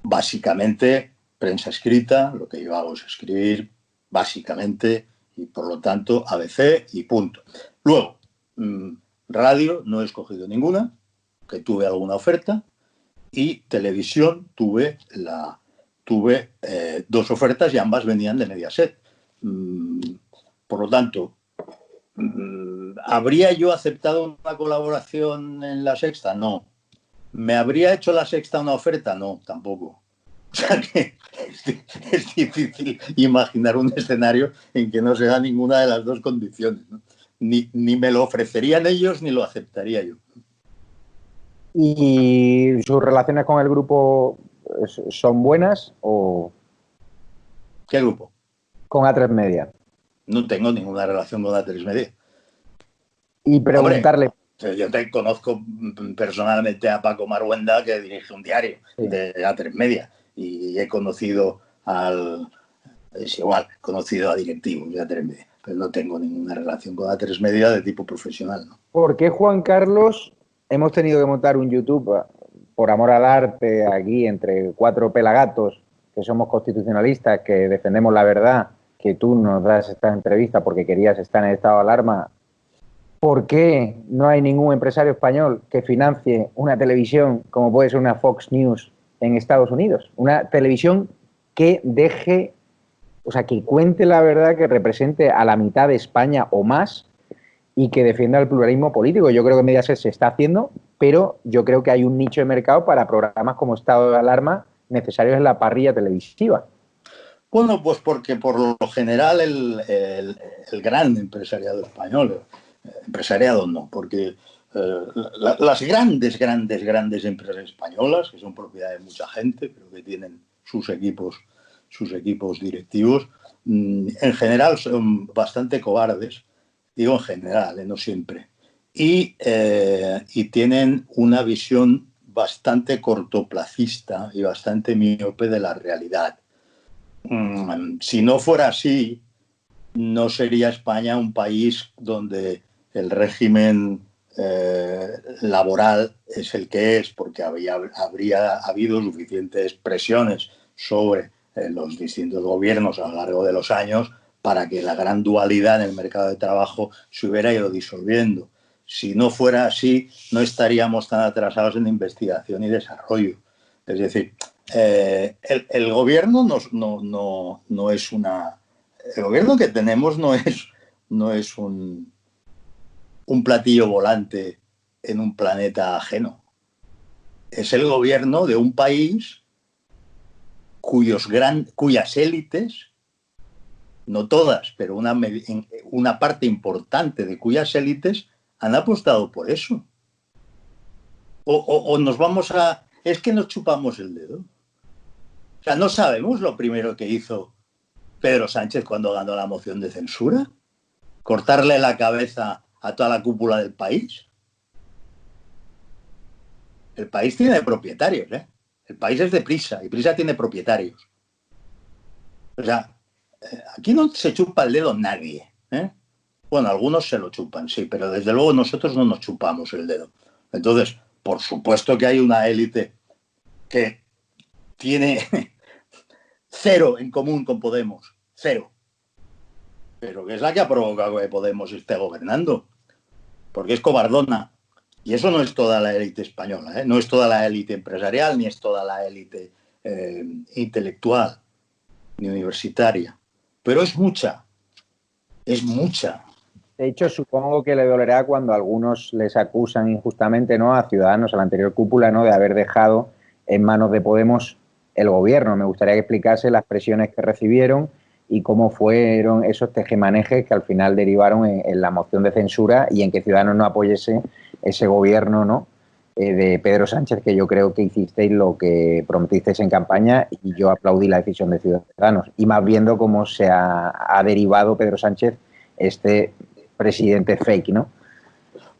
Speaker 2: Básicamente, prensa escrita, lo que yo hago es escribir, básicamente, y por lo tanto, ABC y punto. Luego, radio no he escogido ninguna, que tuve alguna oferta, y televisión tuve dos ofertas y ambas venían de Mediaset. Por lo tanto, ¿habría yo aceptado una colaboración en La Sexta? No. ¿Me habría hecho La Sexta una oferta? No, tampoco. O sea que es difícil imaginar un escenario en que no se da ninguna de las dos condiciones, ¿no? Ni me lo ofrecerían ellos ni lo aceptaría yo.
Speaker 1: ¿Y sus relaciones con el grupo son buenas o...?
Speaker 2: ¿Qué grupo?
Speaker 1: Con A3 Media.
Speaker 2: No tengo ninguna relación con A3 Media.
Speaker 1: Y preguntarle...
Speaker 2: Hombre, yo te conozco personalmente a Paco Maruenda, que dirige un diario de A3 Media, y he conocido he conocido a directivos de A3 Media, pero no tengo ninguna relación con A3 Media de tipo profesional, ¿no?
Speaker 1: ¿Por qué, Juan Carlos, hemos tenido que montar un YouTube por amor al arte aquí entre 4 pelagatos que somos constitucionalistas, que defendemos la verdad que tú nos das esta entrevista porque querías estar en estado de alarma, ¿por qué no hay ningún empresario español que financie una televisión como puede ser una Fox News en Estados Unidos? Una televisión que deje, o sea, que cuente la verdad, que represente a la mitad de España o más y que defienda el pluralismo político. Yo creo que Mediaset se está haciendo, pero yo creo que hay un nicho de mercado para programas como Estado de Alarma necesarios en la parrilla televisiva.
Speaker 2: Bueno, pues porque por lo general el gran empresariado español, empresariado no, porque las grandes empresas españolas, que son propiedad de mucha gente, pero que tienen sus equipos directivos, en general son bastante cobardes, digo en general, no siempre, y tienen una visión bastante cortoplacista y bastante miope de la realidad. Si no fuera así, no sería España un país donde el régimen laboral es el que es, porque habría habido suficientes presiones sobre los distintos gobiernos a lo largo de los años para que la gran dualidad en el mercado de trabajo se hubiera ido disolviendo. Si no fuera así, no estaríamos tan atrasados en investigación y desarrollo. Es decir, el gobierno no es una... El gobierno que tenemos no es un platillo volante en un planeta ajeno. Es el gobierno de un país cuyas élites, no todas, pero una parte importante de cuyas élites han apostado por eso. O nos vamos a... Es que nos chupamos el dedo. O sea, no sabemos lo primero que hizo Pedro Sánchez cuando ganó la moción de censura. Cortarle la cabeza a toda la cúpula del país. El país tiene propietarios, ¿eh? El país es de Prisa y Prisa tiene propietarios. O sea, aquí no se chupa el dedo nadie, ¿eh? Bueno, algunos se lo chupan, sí, pero desde luego nosotros no nos chupamos el dedo. Entonces, por supuesto que hay una élite que tiene cero en común con Podemos, cero. Pero que es la que ha provocado que Podemos esté gobernando, porque es cobardona. Y eso no es toda la élite española, ¿eh? No es toda la élite empresarial, ni es toda la élite intelectual, ni universitaria. Pero es mucha, es mucha.
Speaker 1: De hecho, supongo que le dolerá cuando algunos les acusan injustamente, ¿no?, a Ciudadanos, a la anterior cúpula, ¿no?, de haber dejado en manos de Podemos el gobierno. Me gustaría que explicase las presiones que recibieron y cómo fueron esos tejemanejes que al final derivaron en la moción de censura y en que Ciudadanos no apoyese ese gobierno, ¿no?, de Pedro Sánchez, que yo creo que hicisteis lo que prometisteis en campaña y yo aplaudí la decisión de Ciudadanos. Y más viendo cómo se ha derivado Pedro Sánchez este presidente fake, ¿no?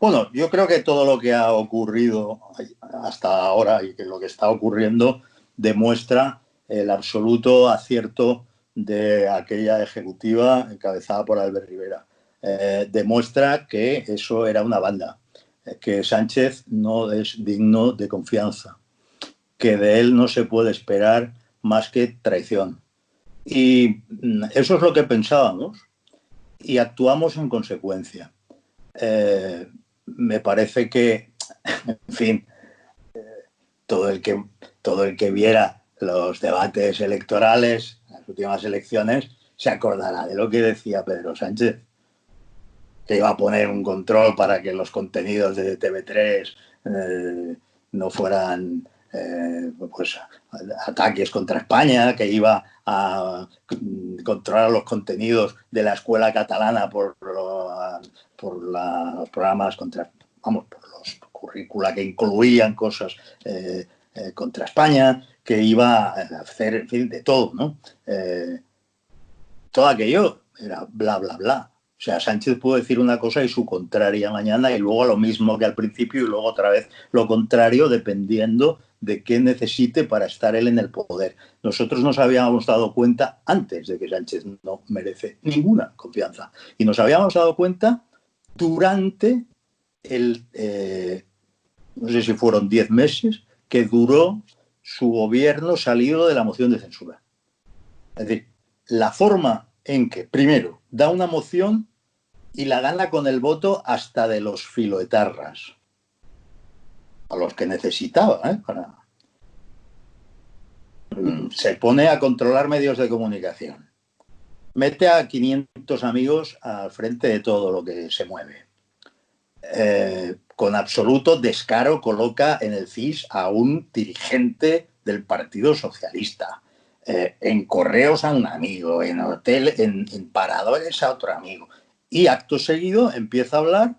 Speaker 2: Bueno, yo creo que todo lo que ha ocurrido hasta ahora y que lo que está ocurriendo demuestra el absoluto acierto de aquella ejecutiva encabezada por Albert Rivera. Demuestra que eso era una banda, que Sánchez no es digno de confianza, que de él no se puede esperar más que traición. Y eso es lo que pensábamos y actuamos en consecuencia. Me parece que, en fin, todo el que viera los debates electorales, las últimas elecciones, se acordará de lo que decía Pedro Sánchez, que iba a poner un control para que los contenidos de TV3 no fueran pues ataques contra España, que iba a controlar los contenidos de la escuela catalana por los programas por los currícula que incluían cosas contra España, que iba a hacer, en fin, de todo, ¿no? Todo aquello era bla, bla, bla. O sea, Sánchez puede decir una cosa y su contraria mañana y luego lo mismo que al principio y luego otra vez lo contrario, dependiendo de qué necesite para estar él en el poder. Nosotros nos habíamos dado cuenta antes de que Sánchez no merece ninguna confianza. Y nos habíamos dado cuenta durante no sé si fueron 10 meses, que duró su gobierno salido de la moción de censura. Es decir, la forma en que, primero, da una moción y la gana con el voto hasta de los filoetarras, a los que necesitaba, se pone a controlar medios de comunicación. Mete a 500 amigos al frente de todo lo que se mueve. Con absoluto descaro coloca en el CIS a un dirigente del Partido Socialista. En correos a un amigo, en hotel, en paradores a otro amigo. Y acto seguido empieza a hablar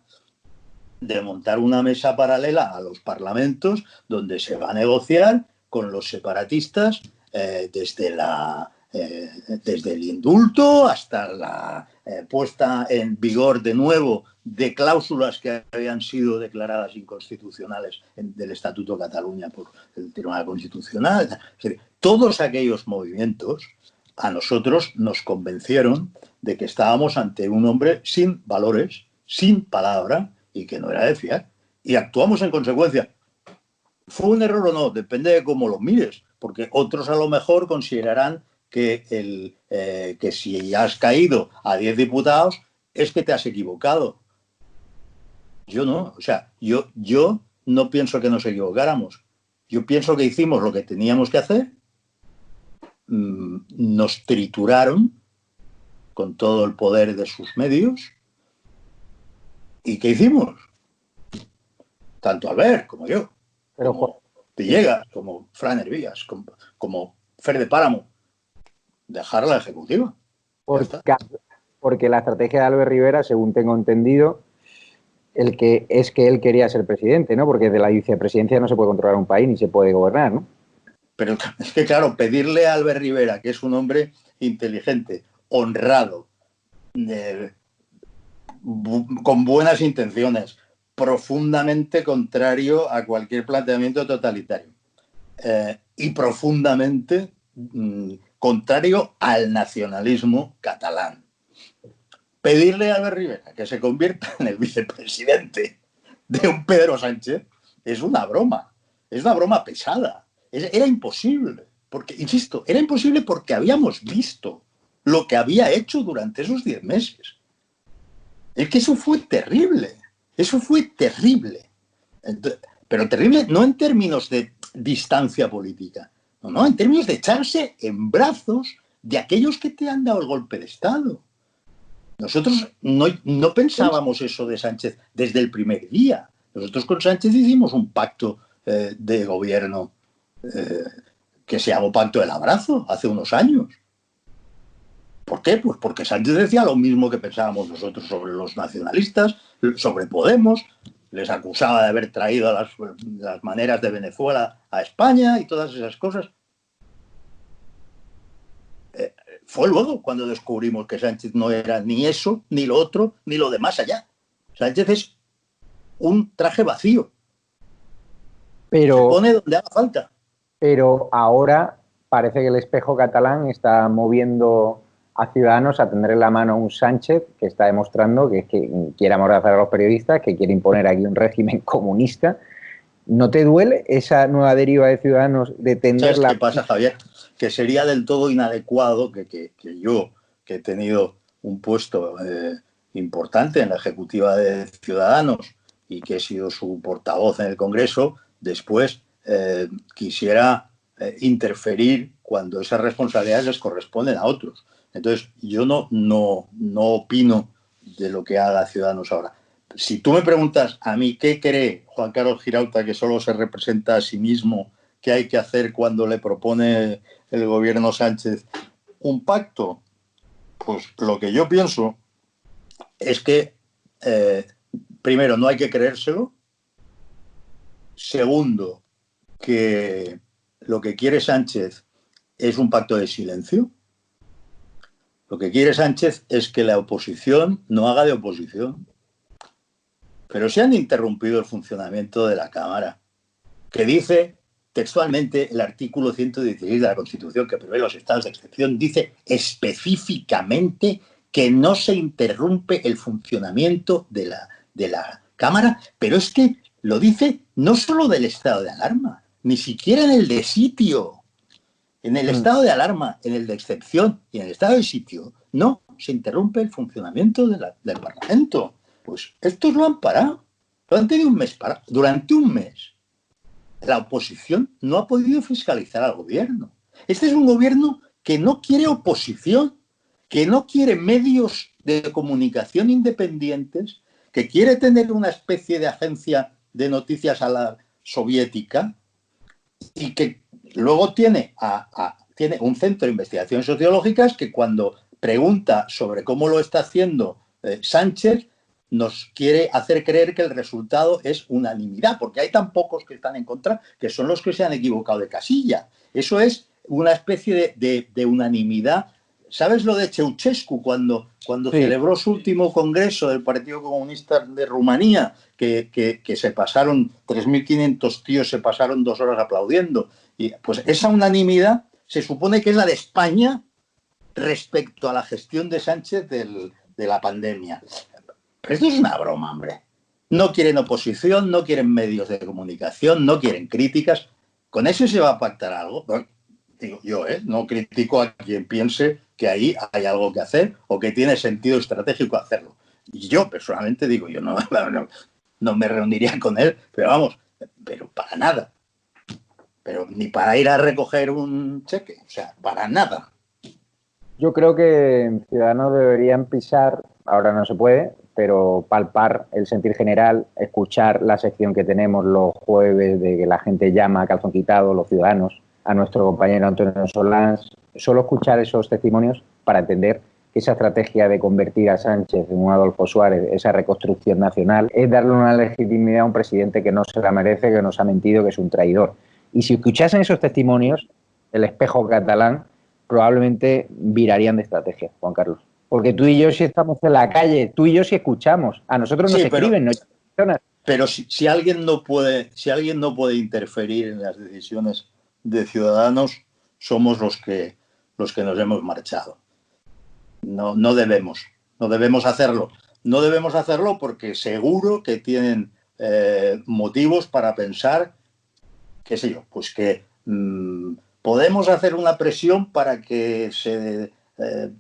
Speaker 2: de montar una mesa paralela a los parlamentos donde se va a negociar con los separatistas desde el indulto hasta la puesta en vigor de nuevo de cláusulas que habían sido declaradas inconstitucionales del Estatuto de Cataluña por el Tribunal Constitucional. Es decir, todos aquellos movimientos a nosotros nos convencieron de que estábamos ante un hombre sin valores, sin palabra y que no era de fiar. Y actuamos en consecuencia. ¿Fue un error o no? Depende de cómo lo mires, porque otros a lo mejor considerarán que si has caído a 10 diputados es que te has equivocado. Yo no, o sea, yo no pienso que nos equivocáramos. Yo pienso que hicimos lo que teníamos que hacer, nos trituraron con todo el poder de sus medios. ¿Y qué hicimos? Tanto Albert como yo, como Villegas, como Fran Hervías, como Fer de Páramo, dejar la ejecutiva.
Speaker 1: Porque la estrategia de Albert Rivera, según tengo entendido, que él quería ser presidente, ¿no? Porque de la vicepresidencia no se puede controlar un país ni se puede gobernar, ¿no?
Speaker 2: Pero es que, claro, pedirle a Albert Rivera, que es un hombre inteligente, honrado, con buenas intenciones, profundamente contrario a cualquier planteamiento totalitario y profundamente contrario al nacionalismo catalán. Pedirle a Albert Rivera que se convierta en el vicepresidente de un Pedro Sánchez es una broma pesada. Era imposible, porque, insisto, era imposible porque habíamos visto lo que había hecho durante esos 10 meses. Es que eso fue terrible. Pero terrible no en términos de distancia política, no, en términos de echarse en brazos de aquellos que te han dado el golpe de Estado. Nosotros no pensábamos eso de Sánchez desde el primer día. Nosotros con Sánchez hicimos un pacto de gobierno que se llamó Pacto del Abrazo hace unos años. ¿Por qué? Pues porque Sánchez decía lo mismo que pensábamos nosotros sobre los nacionalistas, sobre Podemos, les acusaba de haber traído las maneras de Venezuela a España y todas esas cosas. Fue luego cuando descubrimos que Sánchez no era ni eso, ni lo otro, ni lo de más allá. Sánchez es un traje vacío. Se pone donde haga falta.
Speaker 1: Pero ahora parece que el espejo catalán está moviendo a Ciudadanos a tender la mano a un Sánchez que está demostrando que quiere amordazar a los periodistas, que quiere imponer aquí un régimen comunista. ¿No te duele esa nueva deriva de Ciudadanos de tender
Speaker 2: ¿Sabes qué pasa, Javier? Que sería del todo inadecuado que yo, que he tenido un puesto importante en la ejecutiva de Ciudadanos y que he sido su portavoz en el Congreso, después quisiera interferir cuando esas responsabilidades les corresponden a otros. Entonces, yo no opino de lo que haga Ciudadanos ahora. Si tú me preguntas a mí qué cree Juan Carlos Girauta, que solo se representa a sí mismo, qué hay que hacer cuando le propone el gobierno Sánchez un pacto, pues lo que yo pienso es que, primero, no hay que creérselo. Segundo, que lo que quiere Sánchez es un pacto de silencio. Lo que quiere Sánchez es que la oposición no haga de oposición. Pero se han interrumpido el funcionamiento de la Cámara, que dice textualmente el artículo 116 de la Constitución, que prevé los estados de excepción, dice específicamente que no se interrumpe el funcionamiento de la Cámara, pero es que lo dice no solo del estado de alarma, ni siquiera en el de sitio. En el estado de alarma, en el de excepción y en el estado de sitio, no se interrumpe el funcionamiento del Parlamento. Pues estos lo han parado. Lo han tenido un mes parado. Durante un mes, la oposición no ha podido fiscalizar al gobierno. Este es un gobierno que no quiere oposición, que no quiere medios de comunicación independientes, que quiere tener una especie de agencia de noticias a la soviética y que luego tiene un centro de investigaciones sociológicas que cuando pregunta sobre cómo lo está haciendo Sánchez, nos quiere hacer creer que el resultado es unanimidad, porque hay tan pocos que están en contra que son los que se han equivocado de casilla. Eso es una especie de unanimidad. ¿Sabes lo de Ceausescu cuando sí, celebró su último congreso del Partido Comunista de Rumanía, que se pasaron, 3.500 tíos se pasaron 2 horas aplaudiendo? Y pues esa unanimidad se supone que es la de España respecto a la gestión de Sánchez de la pandemia. Pero esto es una broma, hombre. No quieren oposición, no quieren medios de comunicación, no quieren críticas. ¿Con eso se va a pactar algo? Bueno, digo yo, no critico a quien piense que ahí hay algo que hacer o que tiene sentido estratégico hacerlo. Y yo personalmente digo, yo no me reuniría con él, pero vamos, pero para nada. Pero ni para ir a recoger un cheque, o sea, para nada.
Speaker 1: Yo creo que Ciudadanos deberían pisar, ahora no se puede, pero palpar el sentir general, escuchar la sección que tenemos los jueves de que la gente llama a calzón quitado, los ciudadanos, a nuestro compañero Antonio Solans, solo escuchar esos testimonios para entender que esa estrategia de convertir a Sánchez en un Adolfo Suárez, esa reconstrucción nacional, es darle una legitimidad a un presidente que no se la merece, que nos ha mentido, que es un traidor. Y si escuchasen esos testimonios, el espejo catalán, probablemente virarían de estrategia, Juan Carlos. Porque tú y yo sí estamos en la calle, tú y yo sí escuchamos. A nosotros nos escriben, no.
Speaker 2: Pero si alguien no puede interferir en las decisiones de Ciudadanos, somos los que nos hemos marchado. No debemos hacerlo. No debemos hacerlo porque seguro que tienen motivos para pensar, qué sé yo, pues que podemos hacer una presión para que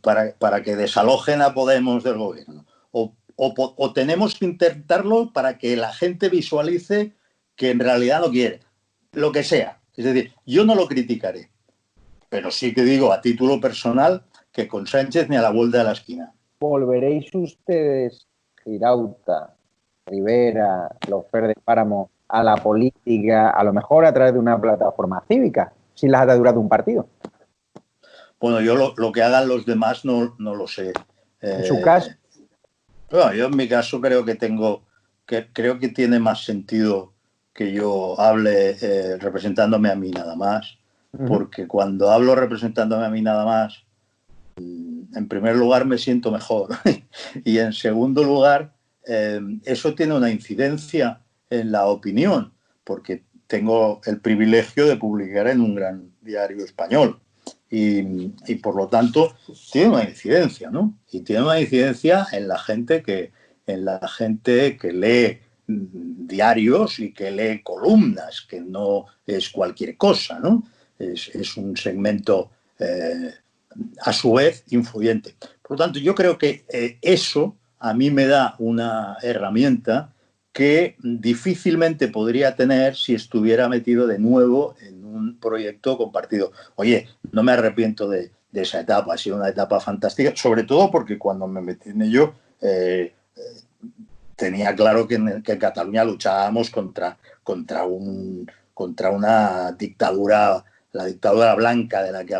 Speaker 2: para que desalojen a Podemos del gobierno. O tenemos que intentarlo para que la gente visualice que en realidad no quiere. Lo que sea. Es decir, yo no lo criticaré, pero sí que digo a título personal que con Sánchez ni a la vuelta de la esquina.
Speaker 1: ¿Volveréis ustedes, Girauta, Rivera, Lofer de Páramo, a la política, a lo mejor a través de una plataforma cívica, sin las ataduras de un partido?
Speaker 2: Bueno, yo lo que hagan los demás no lo sé.
Speaker 1: En su caso.
Speaker 2: Bueno, yo en mi caso creo que tiene más sentido que yo hable representándome a mí nada más, porque cuando hablo representándome a mí nada más, en primer lugar me siento mejor y en segundo lugar eso tiene una incidencia en la opinión, porque tengo el privilegio de publicar en un gran diario español. Y por lo tanto tiene una incidencia, ¿no? Y tiene una incidencia en la gente que lee diarios y que lee columnas, que no es cualquier cosa, ¿no? Es un segmento a su vez influyente. Por lo tanto, yo creo que eso a mí me da una herramienta que difícilmente podría tener si estuviera metido de nuevo en un proyecto compartido. Oye, no me arrepiento de esa etapa, ha sido una etapa fantástica, sobre todo porque cuando me metí en ello tenía claro que en Cataluña luchábamos contra una dictadura, la dictadura blanca de la que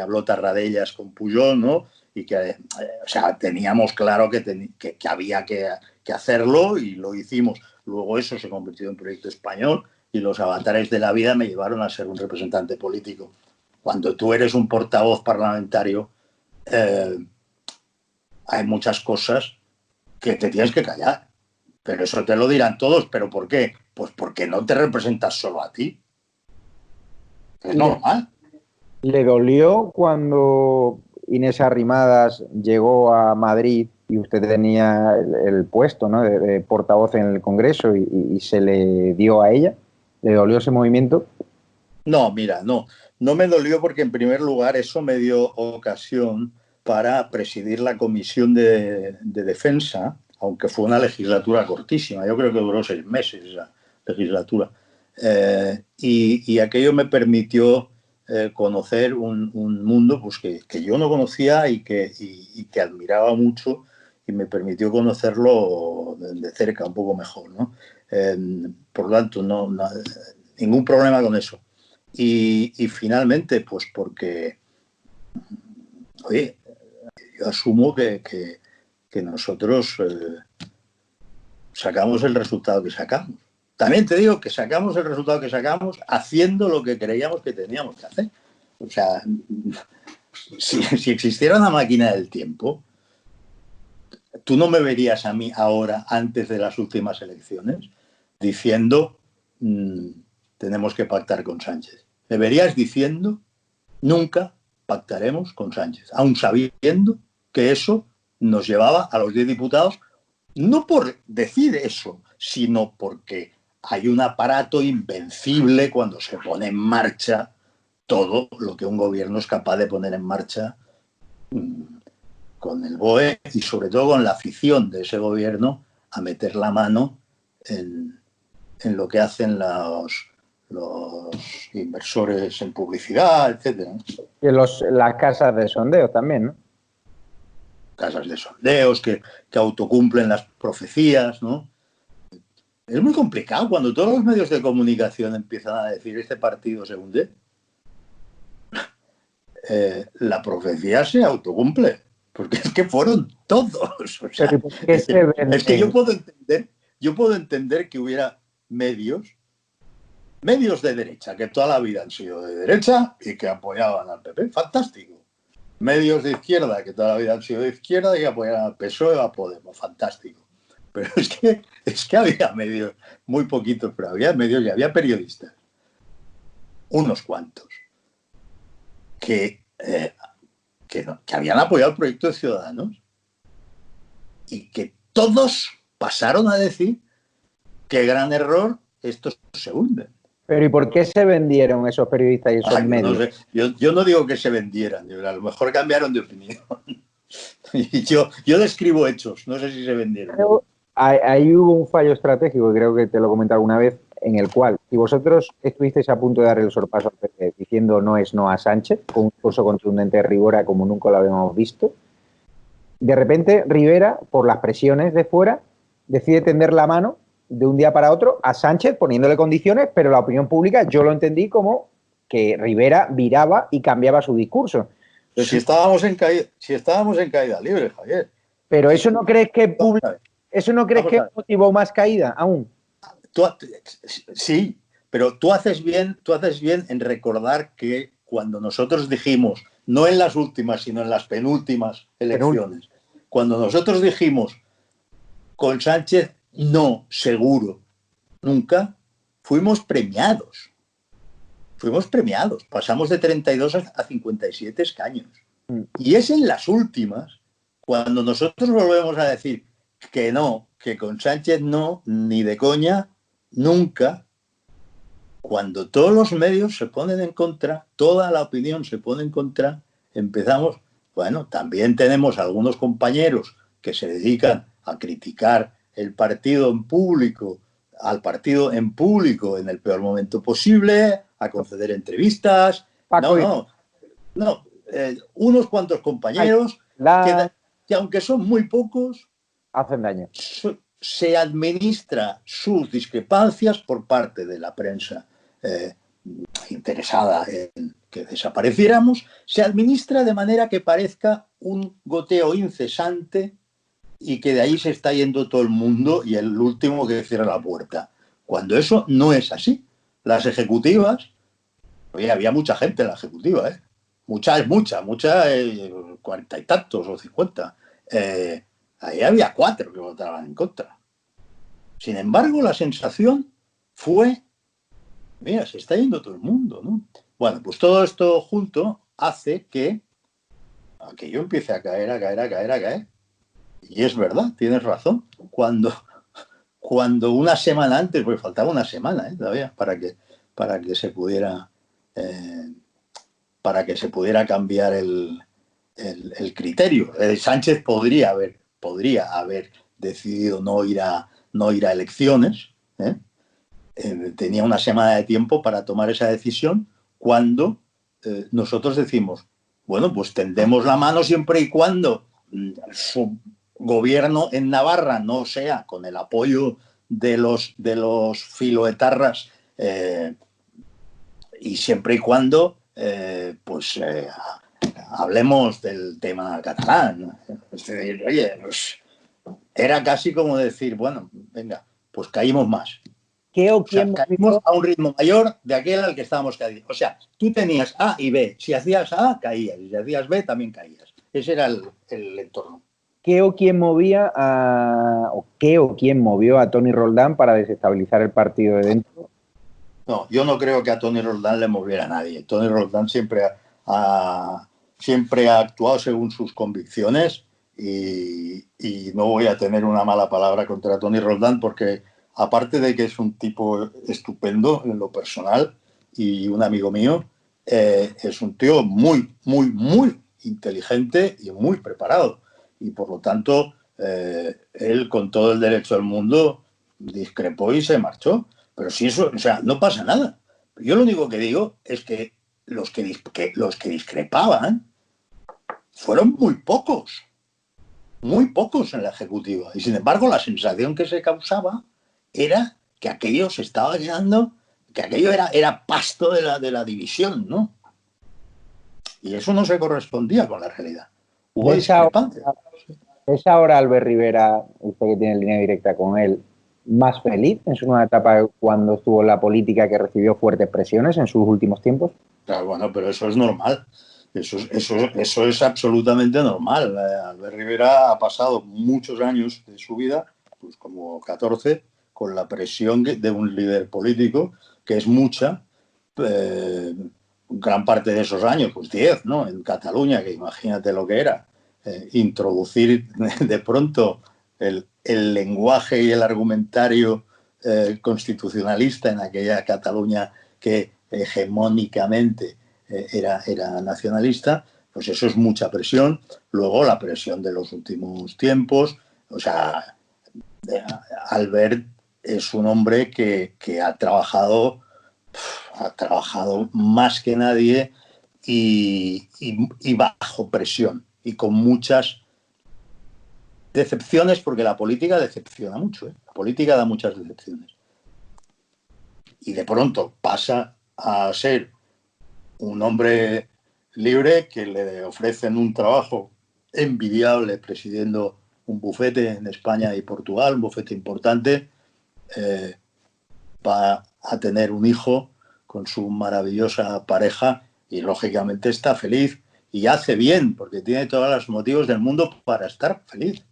Speaker 2: habló Tarradellas con Pujol, ¿no? Y que, o sea, teníamos claro que había que hacerlo y lo hicimos. Luego eso se convirtió en proyecto español y los avatares de la vida me llevaron a ser un representante político. Cuando tú eres un portavoz parlamentario, hay muchas cosas que te tienes que callar. Pero eso te lo dirán todos. ¿Pero por qué? Pues porque no te representas solo a ti. Es normal.
Speaker 1: ¿Le dolió cuando Inés Arrimadas llegó a Madrid y usted tenía el puesto, ¿no?, de portavoz en el Congreso y se le dio a ella? ¿Le dolió ese movimiento?
Speaker 2: No, mira, no. no me dolió porque, en primer lugar, eso me dio ocasión para presidir la Comisión de Defensa, aunque fue una legislatura cortísima. Yo creo que duró 6 meses esa legislatura. Y aquello me permitió conocer un mundo pues, que yo no conocía y que admiraba mucho, y me permitió conocerlo de cerca un poco mejor, ¿no? Por lo tanto, ningún problema con eso. Y finalmente, pues porque, oye, yo asumo que nosotros sacamos el resultado que sacamos. También te digo que sacamos el resultado que sacamos haciendo lo que creíamos que teníamos que hacer. O sea, si existiera una máquina del tiempo, tú no me verías a mí ahora, antes de las últimas elecciones, diciendo tenemos que pactar con Sánchez. Me verías diciendo nunca pactaremos con Sánchez, aun sabiendo que eso nos llevaba a los 10 diputados, no por decir eso, sino porque hay un aparato invencible cuando se pone en marcha todo lo que un gobierno es capaz de poner en marcha con el BOE y sobre todo con la afición de ese gobierno a meter la mano en lo que hacen los inversores en publicidad, etcétera.
Speaker 1: Y las casas de sondeo también, ¿no?
Speaker 2: Casas de sondeos que autocumplen las profecías, ¿no? Es muy complicado cuando todos los medios de comunicación empiezan a decir este partido se hunde. La profecía se autocumple, porque es que fueron todos. O sea, es que yo puedo entender que hubiera medios de derecha, que toda la vida han sido de derecha y que apoyaban al PP, fantástico. Medios de izquierda, que toda la vida han sido de izquierda y que apoyaban al PSOE o a Podemos, fantástico. Pero es que había medios, muy poquitos, pero había medios y había periodistas, unos cuantos, que habían apoyado el proyecto de Ciudadanos y que todos pasaron a decir qué gran error, estos se hunden.
Speaker 1: Pero ¿y por qué se vendieron esos periodistas y esos medios?
Speaker 2: No sé. Yo no digo que se vendieran, a lo mejor cambiaron de opinión. Y yo describo hechos, no sé si se vendieron.
Speaker 1: Pero ahí hubo un fallo estratégico, creo que te lo comenté alguna vez, en el cual, si vosotros estuvisteis a punto de dar el sorpaso al PP diciendo no es no a Sánchez, con un discurso contundente de Rivera como nunca lo habíamos visto, de repente Rivera, por las presiones de fuera, decide tender la mano de un día para otro a Sánchez poniéndole condiciones, pero la opinión pública yo lo entendí como que Rivera viraba y cambiaba su discurso.
Speaker 2: Pero si estábamos en caída libre, Javier.
Speaker 1: Pero eso no crees que motivó más caída aún.
Speaker 2: Sí, pero tú haces bien en recordar que cuando nosotros dijimos, no en las últimas, sino en las penúltimas elecciones, cuando nosotros dijimos con Sánchez no, seguro, nunca, fuimos premiados. Pasamos de 32 a 57 escaños. Y es en las últimas, cuando nosotros volvemos a decir que no, que con Sánchez no, ni de coña, nunca, cuando todos los medios se ponen en contra, toda la opinión se pone en contra, empezamos, bueno, también tenemos algunos compañeros que se dedican a criticar el partido en público, al partido en público en el peor momento posible, a conceder entrevistas. Unos cuantos compañeros que aunque son muy pocos,
Speaker 1: hacen daño.
Speaker 2: Se administra sus discrepancias por parte de la prensa interesada en que desapareciéramos, se administra de manera que parezca un goteo incesante y que de ahí se está yendo todo el mundo y el último que cierra la puerta. Cuando eso no es así. Las ejecutivas, oye, había mucha gente en la ejecutiva, ¿eh? Mucha, 40 y tantos o 50. Ahí había 4 que votaban en contra. Sin embargo, la sensación fue, mira, se está yendo todo el mundo, ¿no? Bueno, pues todo esto junto hace que aquello empiece a caer. Y es verdad, tienes razón. Cuando una semana antes, pues faltaba una semana todavía para que se pudiera para que se pudiera cambiar el criterio. Sánchez podría haber decidido no ir a elecciones, ¿eh? Tenía una semana de tiempo para tomar esa decisión cuando nosotros decimos, bueno, pues tendemos la mano siempre y cuando su gobierno en Navarra no sea con el apoyo de los filoetarras y siempre y cuando hablemos del tema catalán. Es decir, oye, pues, era casi como decir, bueno, venga, pues caímos más.
Speaker 1: ¿Qué o
Speaker 2: O sea,
Speaker 1: quién
Speaker 2: caímos
Speaker 1: movió?
Speaker 2: a un ritmo mayor de aquel al que estábamos cayendo. O sea, tú tenías A y B. Si hacías A, caías. Y si hacías B, también caías. Ese era el entorno.
Speaker 1: ¿Qué o quién movía o qué o quién movió a Toni Roldán para desestabilizar el partido de dentro?
Speaker 2: No, yo no creo que a Toni Roldán le moviera a nadie. Toni Roldán siempre ha actuado según sus convicciones y no voy a tener una mala palabra contra Toni Roldán porque aparte de que es un tipo estupendo en lo personal y un amigo mío, es un tío muy, muy, muy inteligente y muy preparado. Y por lo tanto, él con todo el derecho del mundo discrepó y se marchó. Pero si eso, o sea, no pasa nada. Yo lo único que digo es que los que discrepaban fueron muy pocos en la ejecutiva. Y sin embargo, la sensación que se causaba era que aquello se estaba llenando, que aquello era pasto de la división, ¿no? Y eso no se correspondía con la realidad. Hubo discrepancias.
Speaker 1: ¿Es ahora Albert Rivera, usted que tiene línea directa con él, más feliz en su nueva etapa cuando estuvo en la política, que recibió fuertes presiones en sus últimos tiempos?
Speaker 2: Claro, bueno, pero eso es normal. Eso es absolutamente normal. Albert Rivera ha pasado muchos años de su vida, pues como 14, con la presión de un líder político, que es mucha. Gran parte de esos años, pues 10, ¿no? En Cataluña, que imagínate lo que era. Introducir de pronto el lenguaje y el argumentario constitucionalista en aquella Cataluña que hegemónicamente era nacionalista, pues eso es mucha presión. Luego la presión de los últimos tiempos. O sea, Albert es un hombre que ha trabajado más que nadie y bajo presión y con muchas decepciones, porque la política decepciona mucho, ¿eh? La política da muchas decepciones. Y de pronto pasa a ser un hombre libre que le ofrecen un trabajo envidiable presidiendo un bufete en España y Portugal, un bufete importante, va a tener un hijo con su maravillosa pareja y lógicamente está feliz y hace bien porque tiene todos los motivos del mundo para estar feliz.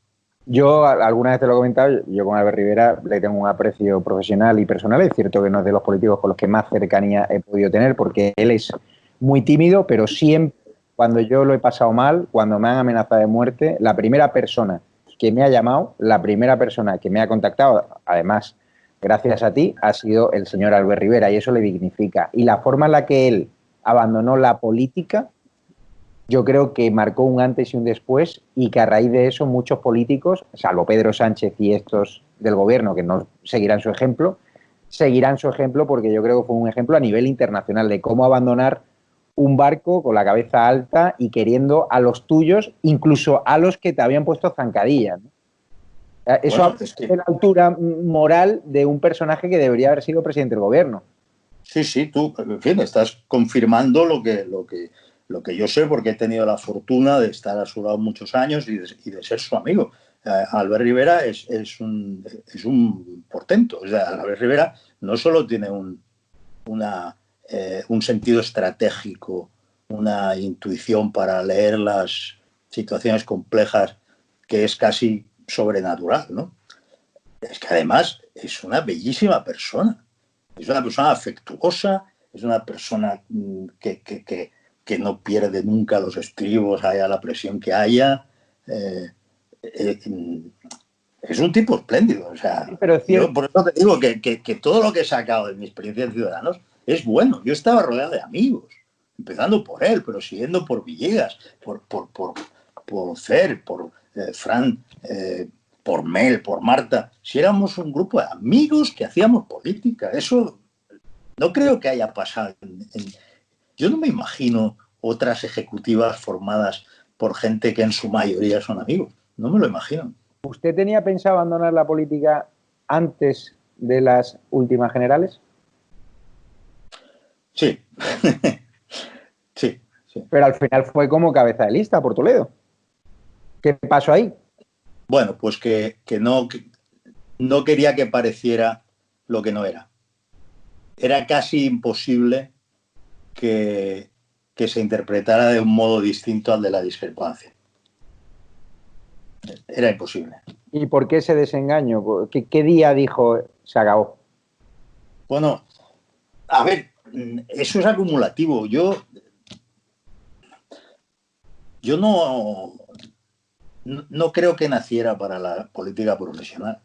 Speaker 1: Yo alguna vez te lo he comentado, yo con Albert Rivera le tengo un aprecio profesional y personal. Es cierto que no es de los políticos con los que más cercanía he podido tener porque él es muy tímido, pero siempre cuando yo lo he pasado mal, cuando me han amenazado de muerte, la primera persona que me ha llamado, la primera persona que me ha contactado, además gracias a ti, ha sido el señor Albert Rivera y eso le dignifica. Y la forma en la que él abandonó la política, yo creo que marcó un antes y un después y que a raíz de eso muchos políticos, salvo Pedro Sánchez y estos del gobierno que no seguirán su ejemplo porque yo creo que fue un ejemplo a nivel internacional de cómo abandonar un barco con la cabeza alta y queriendo a los tuyos, incluso a los que te habían puesto zancadillas, ¿no? Eso
Speaker 2: Bueno, es que
Speaker 1: de la altura moral de un personaje que debería haber sido presidente del gobierno.
Speaker 2: sí, tú, en fin, estás confirmando lo que yo sé porque he tenido la fortuna de estar a su lado muchos años y de ser su amigo. Albert Rivera es un portento. O sea, Albert Rivera no solo tiene un sentido estratégico, una intuición para leer las situaciones complejas que es casi sobrenatural, ¿no? Es que además es una bellísima persona. Es una persona afectuosa, es una persona que no pierde nunca los estribos, haya la presión que haya. Es un tipo espléndido. O sea,
Speaker 1: Sí, pero
Speaker 2: yo por eso te digo que todo lo que he sacado de mi experiencia en Ciudadanos es bueno. Yo estaba rodeado de amigos. empezando por él, pero siguiendo por Villegas, por Fer, por Fran, por Mel, por Marta. Si éramos un grupo de amigos que hacíamos política, eso no creo que haya pasado. Yo no me imagino otras ejecutivas formadas por gente que en su mayoría son amigos. No me lo imagino.
Speaker 1: ¿Usted tenía pensado abandonar la política antes de las últimas generales?
Speaker 2: Sí. Sí.
Speaker 1: Pero al final fue como cabeza de lista por Toledo. ¿Qué pasó ahí?
Speaker 2: Bueno, pues que no quería que pareciera lo que no era. Era casi imposible que se interpretara de un modo distinto al de la discrepancia. Era imposible.
Speaker 1: ¿Y por qué ese desengaño? ¿Qué día dijo se acabó?
Speaker 2: Bueno, a ver, eso es acumulativo. Yo no creo que naciera para la política profesional.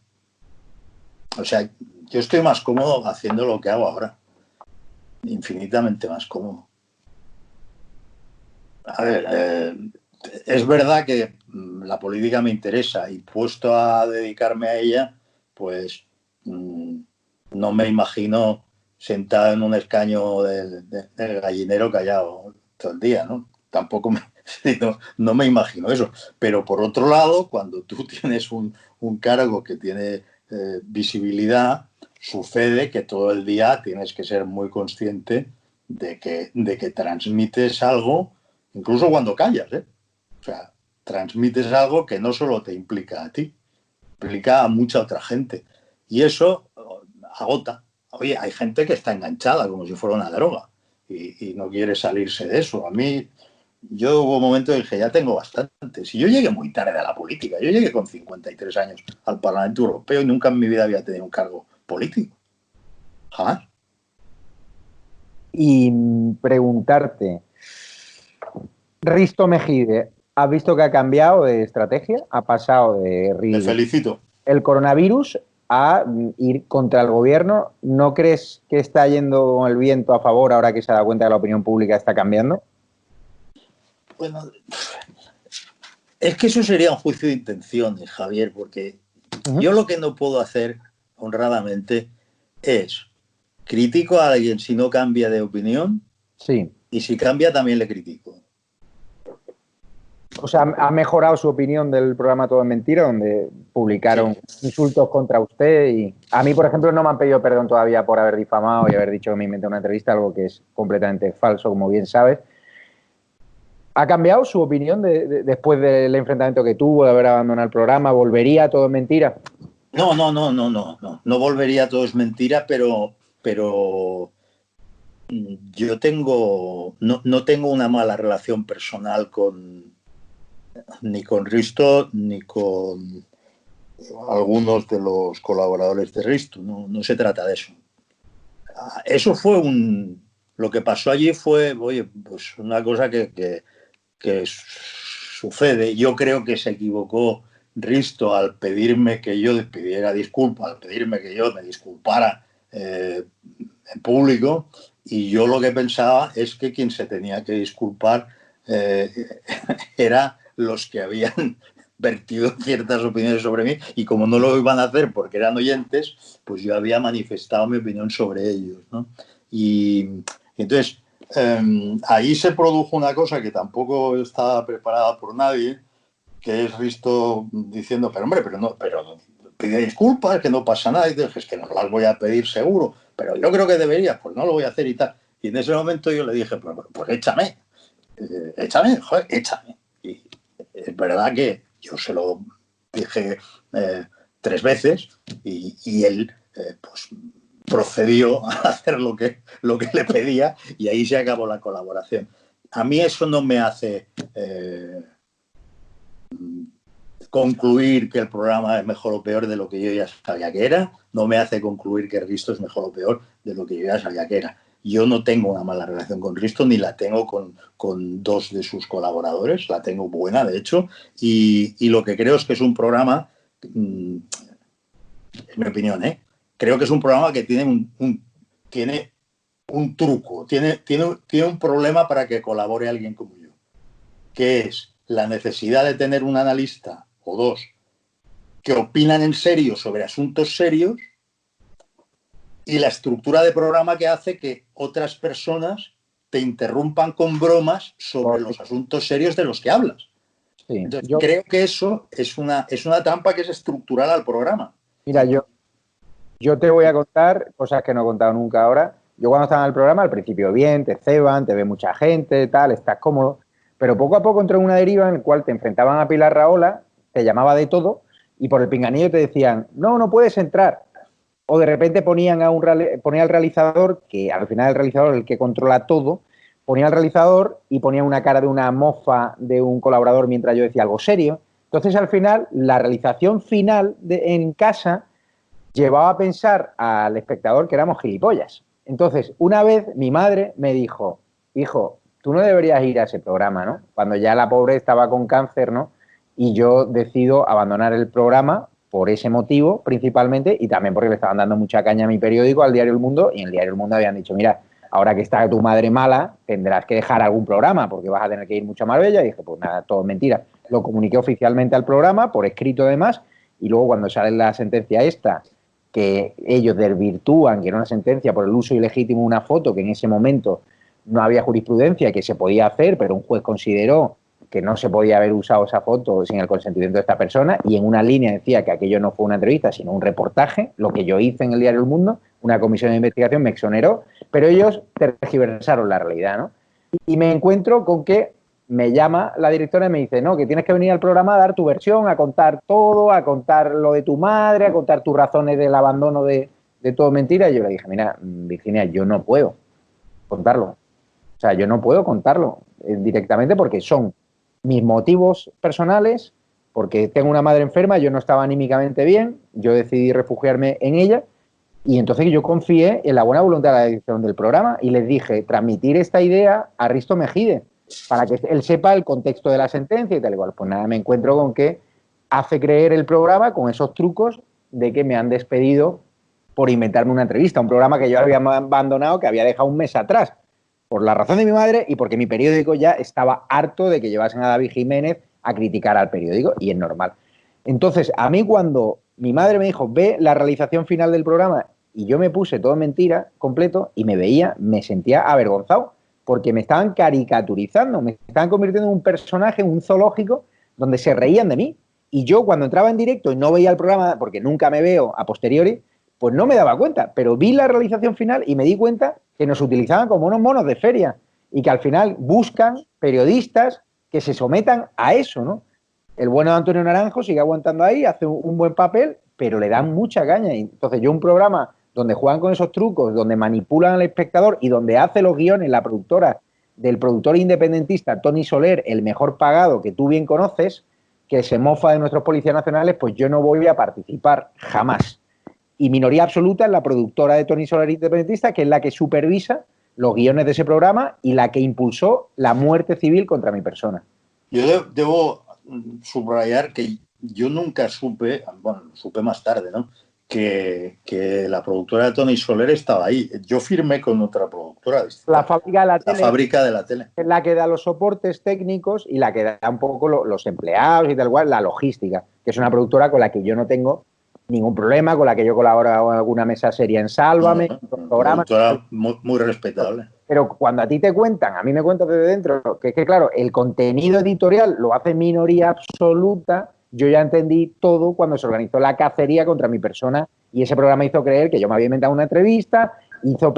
Speaker 2: O sea, yo estoy más cómodo haciendo lo que hago ahora. Infinitamente más cómodo. A ver, es verdad que la política me interesa y puesto a dedicarme a ella, pues no me imagino sentado en un escaño del gallinero callado todo el día, ¿no? Tampoco no me imagino eso. Pero por otro lado, cuando tú tienes un cargo que tiene visibilidad, sucede que todo el día tienes que ser muy consciente de que transmites algo, incluso cuando callas, ¿eh? O sea, transmites algo que no solo te implica a ti, implica a mucha otra gente. Y eso agota. Oye, hay gente que está enganchada como si fuera una droga y no quiere salirse de eso. A mí, yo hubo un momento en que ya tengo bastante. Si yo llegué muy tarde a la política, yo llegué con 53 años al Parlamento Europeo y nunca en mi vida había tenido un cargo político. Jamás.
Speaker 1: Y preguntarte, Risto Mejide, ¿has visto que ha cambiado de estrategia? Ha pasado de
Speaker 2: Te felicito.
Speaker 1: el coronavirus a ir contra el gobierno. ¿No crees que está yendo con el viento a favor ahora que se ha dado cuenta que la opinión pública está cambiando?
Speaker 2: Bueno, es que eso sería un juicio de intenciones, Javier, porque yo lo que no puedo hacer honradamente es critico a alguien si no cambia de opinión,
Speaker 1: sí,
Speaker 2: y si cambia también le critico.
Speaker 1: O sea, ha mejorado su opinión del programa Todo es Mentira, donde publicaron insultos contra usted. Y a mí, por ejemplo, no me han pedido perdón todavía por haber difamado y haber dicho que me inventé una entrevista, algo que es completamente falso, como bien sabes. ¿Ha cambiado su opinión después del enfrentamiento que tuvo, de haber abandonado el programa? ¿Volvería a Todo es Mentira?
Speaker 2: No volvería a Todo es Mentira, pero yo no tengo una mala relación personal ni con Risto ni con algunos de los colaboradores de Risto. No se trata de eso. Eso fue lo que pasó allí fue, oye, pues una cosa que sucede. Yo creo que se equivocó Risto al pedirme que yo pidiera disculpas, al pedirme que yo me disculpara en público, y yo lo que pensaba es que quien se tenía que disculpar era los que habían vertido ciertas opiniones sobre mí, y como no lo iban a hacer porque eran oyentes, pues yo había manifestado mi opinión sobre ellos, ¿no? Y entonces ahí se produjo una cosa que tampoco estaba preparada por nadie, que es Risto diciendo, pero hombre, pero pide disculpas, que no pasa nada, y dije, es que no las voy a pedir seguro, pero yo creo que debería, pues no lo voy a hacer y tal. Y en ese momento yo le dije, pues échame, joder, échame. Y es verdad que yo se lo dije 3 veces y él pues procedió a hacer lo que le pedía, y ahí se acabó la colaboración. A mí eso no me hace concluir que el programa es mejor o peor de lo que yo ya sabía que era, no me hace concluir que Risto es mejor o peor de lo que yo ya sabía que era. Yo no tengo una mala relación con Risto, ni la tengo con 2 de sus colaboradores, la tengo buena, de hecho, y lo que creo es que es un programa, en mi opinión, creo que es un programa que tiene un truco, tiene un problema para que colabore alguien como yo, que es la necesidad de tener un analista o dos que opinan en serio sobre asuntos serios y la estructura de programa que hace que otras personas te interrumpan con bromas sobre los asuntos serios de los que hablas. Sí, entonces, creo que eso es una trampa que es estructural al programa.
Speaker 1: Mira, yo te voy a contar cosas que no he contado nunca ahora. Yo cuando estaba en el programa, al principio bien, te ceban, te ve mucha gente, tal, estás cómodo, pero poco a poco entró en una deriva en la cual te enfrentaban a Pilar Rahola, te llamaba de todo, y por el pinganillo te decían, no puedes entrar. O de repente ponía al realizador, que al final el realizador es el que controla todo, ponía al realizador y ponía una cara de una mofa de un colaborador mientras yo decía algo serio. Entonces, al final, la realización final en casa llevaba a pensar al espectador que éramos gilipollas. Entonces, una vez mi madre me dijo, hijo, tú no deberías ir a ese programa, ¿no? Cuando ya la pobre estaba con cáncer, ¿no? Y yo decido abandonar el programa por ese motivo principalmente y también porque le estaban dando mucha caña a mi periódico, al Diario El Mundo, y en el Diario El Mundo habían dicho, mira, ahora que está tu madre mala, tendrás que dejar algún programa porque vas a tener que ir mucho a Marbella. Y dije, pues nada, todo mentira. Lo comuniqué oficialmente al programa, por escrito además, y luego cuando sale la sentencia esta, que ellos desvirtúan, que era una sentencia por el uso ilegítimo de una foto, que en ese momento no había jurisprudencia, que se podía hacer, pero un juez consideró que no se podía haber usado esa foto sin el consentimiento de esta persona, y en una línea decía que aquello no fue una entrevista, sino un reportaje, lo que yo hice en el Diario El Mundo, una comisión de investigación me exoneró, pero ellos tergiversaron la realidad, ¿no? Y me encuentro con que me llama la directora y me dice, no, que tienes que venir al programa a dar tu versión, a contar todo, a contar lo de tu madre, a contar tus razones del abandono de todo mentira. Y yo le dije, mira, Virginia, yo no puedo contarlo. O sea, yo no puedo contarlo directamente porque son mis motivos personales, porque tengo una madre enferma, yo no estaba anímicamente bien, yo decidí refugiarme en ella y entonces yo confié en la buena voluntad de la dirección del programa y les dije, transmitir esta idea a Risto Mejide para que él sepa el contexto de la sentencia y tal igual. Pues nada, me encuentro con que hace creer el programa con esos trucos de que me han despedido por inventarme una entrevista, un programa que yo había abandonado, que había dejado un mes atrás, por la razón de mi madre y porque mi periódico ya estaba harto de que llevasen a David Jiménez a criticar al periódico, y es normal. Entonces, a mí cuando mi madre me dijo, ve la realización final del programa, y yo me puse todo mentira, completo, y me sentía avergonzado, porque me estaban caricaturizando, me estaban convirtiendo en un personaje, en un zoológico, donde se reían de mí. Y yo cuando entraba en directo y no veía el programa, porque nunca me veo a posteriori, pues no me daba cuenta, pero vi la realización final y me di cuenta que nos utilizaban como unos monos de feria y que al final buscan periodistas que se sometan a eso, ¿no? El bueno de Antonio Naranjo sigue aguantando ahí, hace un buen papel, pero le dan mucha caña. Y entonces yo un programa donde juegan con esos trucos, donde manipulan al espectador y donde hace los guiones la productora del productor independentista Tony Soler, el mejor pagado que tú bien conoces, que se mofa de nuestros policías nacionales, pues yo no voy a participar jamás. Y minoría absoluta es la productora de Tony Soler independentista, que es la que supervisa los guiones de ese programa y la que impulsó la muerte civil contra mi persona.
Speaker 2: Yo debo subrayar que yo nunca supe, bueno, supe más tarde, ¿no?, que la productora de Tony Soler estaba ahí. Yo firmé con otra productora.
Speaker 1: La fábrica de la tele.
Speaker 2: La fábrica de la tele.
Speaker 1: Es la que da los soportes técnicos y la que da un poco los empleados y tal cual, la logística, que es una productora con la que yo no tengo ningún problema, con la que yo colaboro en alguna mesa seria en Sálvame,
Speaker 2: programas. Productora muy respetable.
Speaker 1: Pero cuando a ti te cuentan, a mí me cuentan desde dentro, que es que claro, el contenido editorial lo hace minoría absoluta. Yo ya entendí todo cuando se organizó la cacería contra mi persona y ese programa hizo creer que yo me había inventado una entrevista, hizo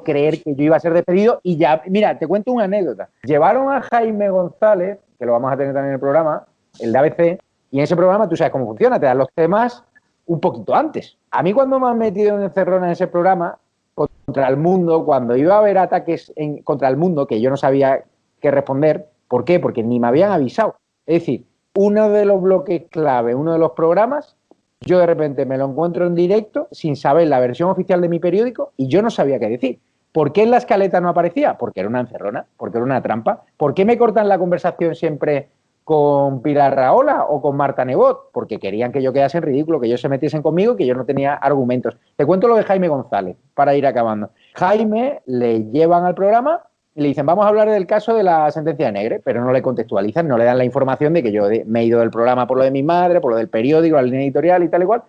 Speaker 1: creer que yo iba a ser despedido y ya, mira, te cuento una anécdota. Llevaron a Jaime González, que lo vamos a tener también en el programa, el de ABC, y en ese programa tú sabes cómo funciona, te dan los temas un poquito antes. A mí cuando me han metido en encerrona en ese programa, contra el mundo, cuando iba a haber ataques contra el mundo, que yo no sabía qué responder, ¿por qué? Porque ni me habían avisado. Es decir, uno de los bloques clave, uno de los programas, yo de repente me lo encuentro en directo sin saber la versión oficial de mi periódico y yo no sabía qué decir. ¿Por qué en la escaleta no aparecía? Porque era una encerrona, porque era una trampa. ¿Por qué me cortan la conversación siempre con Pilar Rahola o con Marta Nebot, porque querían que yo quedase en ridículo, que ellos se metiesen conmigo y que yo no tenía argumentos. Te cuento lo de Jaime González, para ir acabando. Jaime le llevan al programa y le dicen, vamos a hablar del caso de la sentencia de Negre, pero no le contextualizan, no le dan la información de que yo me he ido del programa por lo de mi madre, por lo del periódico, la línea editorial y tal y cual.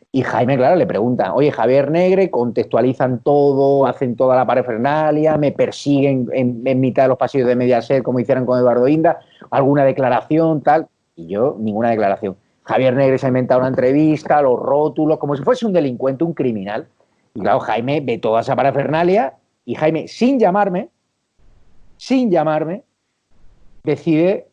Speaker 1: Y Jaime, claro, le preguntan, oye, Javier Negre, contextualizan todo, hacen toda la parafernalia, me persiguen en mitad de los pasillos de Mediaset, como hicieron con Eduardo Inda, alguna declaración, tal. Y yo, ninguna declaración. Javier Negre se ha inventado una entrevista, los rótulos, como si fuese un delincuente, un criminal. Y claro, Jaime ve toda esa parafernalia y Jaime, sin llamarme, decide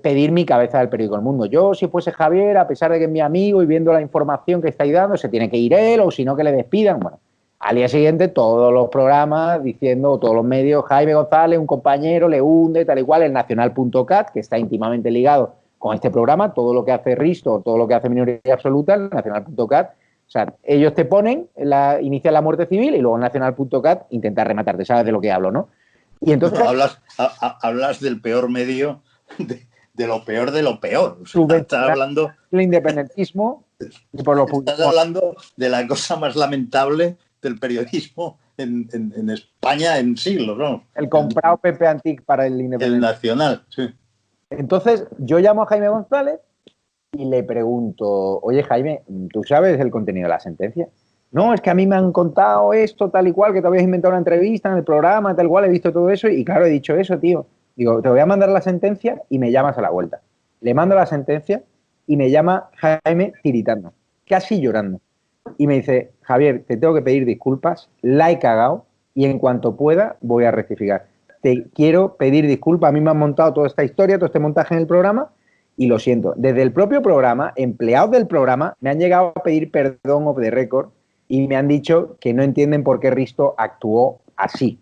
Speaker 1: pedir mi cabeza del periódico El Mundo. Yo, si fuese Javier, a pesar de que es mi amigo y viendo la información que estáis dando, se tiene que ir él o si no que le despidan. Bueno, al día siguiente todos los programas diciendo, todos los medios, Jaime González, un compañero, le hunde, tal y cual, el Nacional.cat, que está íntimamente ligado con este programa, todo lo que hace Risto, todo lo que hace Minoría Absoluta, el Nacional.cat, o sea, ellos te ponen, inician la muerte civil y luego el Nacional.cat intenta rematarte, sabes de lo que hablo, ¿no? Y entonces
Speaker 2: hablas del peor medio, de lo peor de lo peor. O sea, estás hablando
Speaker 1: del independentismo y por lo
Speaker 2: estás hablando de la cosa más lamentable del periodismo en España en siglos, ¿no?
Speaker 1: El comprado Pepe Antic para el independentismo.
Speaker 2: El Nacional, sí.
Speaker 1: Entonces, yo llamo a Jaime González y le pregunto, oye, Jaime, ¿tú sabes el contenido de la sentencia? No, es que a mí me han contado esto, tal y cual, que te habías inventado una entrevista en el programa, tal cual, he visto todo eso y claro, he dicho eso, tío. Digo, te voy a mandar la sentencia y me llamas a la vuelta. Le mando la sentencia y me llama Jaime tiritando, casi llorando. Y me dice, Javier, te tengo que pedir disculpas, la he cagado y en cuanto pueda voy a rectificar. Te quiero pedir disculpas, a mí me han montado toda esta historia, todo este montaje en el programa y lo siento. Desde el propio programa, empleados del programa me han llegado a pedir perdón off the record y me han dicho que no entienden por qué Risto actuó así.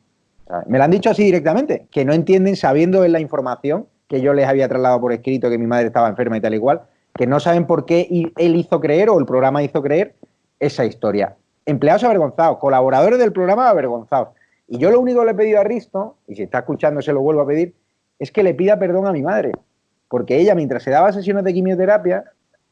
Speaker 1: Me lo han dicho así directamente, que no entienden, sabiendo la información que yo les había trasladado por escrito, que mi madre estaba enferma y tal y cual, que no saben por qué él hizo creer o el programa hizo creer esa historia. Empleados avergonzados, colaboradores del programa avergonzados. Y yo lo único que le he pedido a Risto, y si está escuchando se lo vuelvo a pedir, es que le pida perdón a mi madre. Porque ella, mientras se daba sesiones de quimioterapia,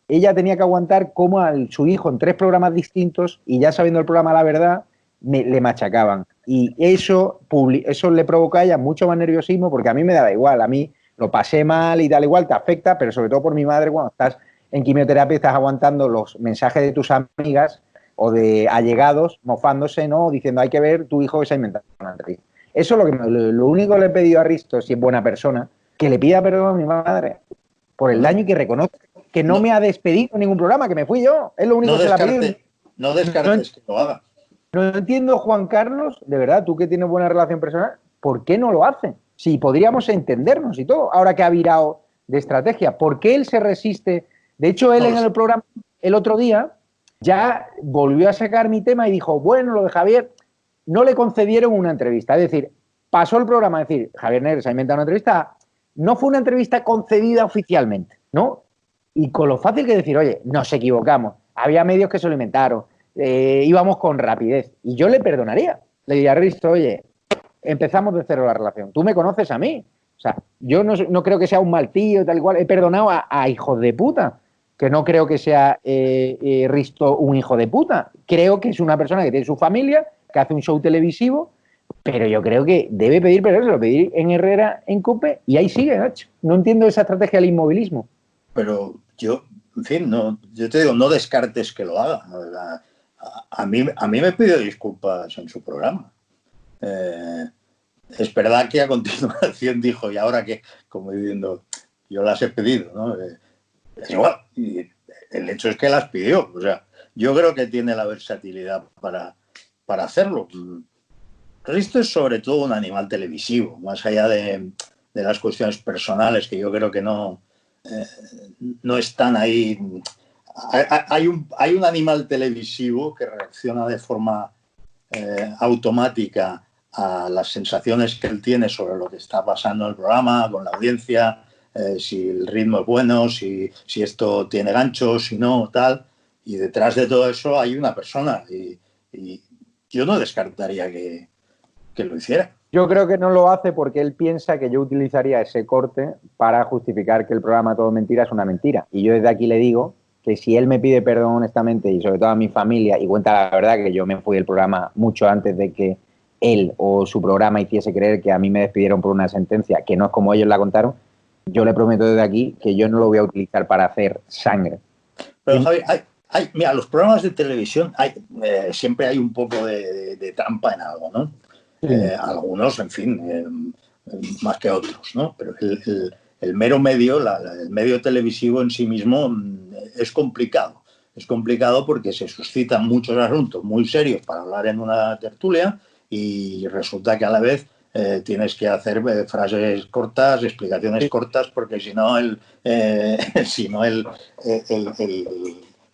Speaker 1: ella tenía que aguantar cómo a su hijo en 3 programas distintos, y ya sabiendo el programa la verdad, le machacaban. Y eso le provoca a ella mucho más nerviosismo, porque a mí me daba igual, a mí lo pasé mal y tal igual, te afecta, pero sobre todo por mi madre, cuando estás en quimioterapia estás aguantando los mensajes de tus amigas o de allegados mofándose, ¿no? Diciendo, hay que ver tu hijo que se ha inventado una entrevista. Eso es lo único que le he pedido a Risto, si es buena persona, que le pida perdón a mi madre por el daño y que reconozca que no me ha despedido en ningún programa, que me fui yo. Es lo único que se le ha pedido.
Speaker 2: No descartes que lo haga.
Speaker 1: No entiendo, Juan Carlos, de verdad, tú que tienes buena relación personal, ¿por qué no lo hace? Si podríamos entendernos y todo, ahora que ha virado de estrategia, ¿por qué él se resiste? De hecho, él en el programa, el otro día, ya volvió a sacar mi tema y dijo, bueno, lo de Javier, no le concedieron una entrevista. Es decir, pasó el programa a decir, Javier Negre se ha inventado una entrevista, no fue una entrevista concedida oficialmente, ¿no? Y con lo fácil que decir, oye, nos equivocamos, había medios que se lo inventaron, íbamos con rapidez. Y yo le perdonaría. Le diría a Risto, oye, empezamos de cero la relación. Tú me conoces a mí. O sea, yo no creo que sea un mal tío, tal y cual. He perdonado a hijos de puta. Que no creo que sea Risto un hijo de puta. Creo que es una persona que tiene su familia, que hace un show televisivo, pero yo creo que debe pedir perdón, se lo pedí en Herrera, en COPE, y ahí sigue, Nacho. No entiendo esa estrategia del inmovilismo.
Speaker 2: Pero yo, en fin, yo te digo, no descartes que lo haga. A mí me pidió disculpas en su programa. Es verdad que a continuación dijo, ¿y ahora qué? Como diciendo, yo las he pedido, ¿no? Es igual. Y el hecho es que las pidió. O sea, yo creo que tiene la versatilidad para hacerlo. Risto es sobre todo un animal televisivo, más allá de las cuestiones personales, que yo creo que no están ahí. Hay un animal televisivo que reacciona de forma automática a las sensaciones que él tiene sobre lo que está pasando en el programa, con la audiencia, si el ritmo es bueno, si esto tiene gancho, si no, tal. Y detrás de todo eso hay una persona y yo no descartaría que lo hiciera.
Speaker 1: Yo creo que no lo hace porque él piensa que yo utilizaría ese corte para justificar que el programa Todo Mentira es una mentira. Y yo desde aquí le digo que si él me pide perdón honestamente y sobre todo a mi familia y cuenta la verdad que yo me fui del programa mucho antes de que él o su programa hiciese creer que a mí me despidieron por una sentencia que no es como ellos la contaron, yo le prometo desde aquí que yo no lo voy a utilizar para hacer sangre.
Speaker 2: Pero Javi, mira, los programas de televisión siempre hay un poco de trampa en algo, ¿no?
Speaker 1: Sí.
Speaker 2: Algunos, en fin, más que otros, ¿no? Pero el mero medio, el medio televisivo en sí mismo es complicado. Es complicado porque se suscitan muchos asuntos muy serios para hablar en una tertulia y resulta que a la vez tienes que hacer frases cortas, explicaciones cortas, porque si no si no el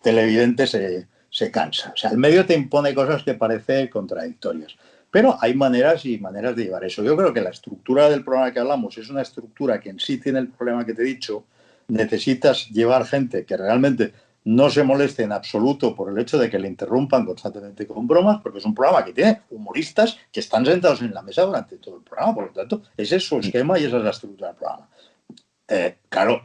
Speaker 2: televidente se cansa. O sea, el medio te impone cosas que parecen contradictorias. Pero hay maneras y maneras de llevar eso. Yo creo que la estructura del programa que hablamos es una estructura que en sí tiene el problema que te he dicho. Necesitas llevar gente que realmente no se moleste en absoluto por el hecho de que le interrumpan constantemente con bromas, porque es un programa que tiene humoristas que están sentados en la mesa durante todo el programa. Por lo tanto, ese es su esquema y esa es la estructura del programa. Claro,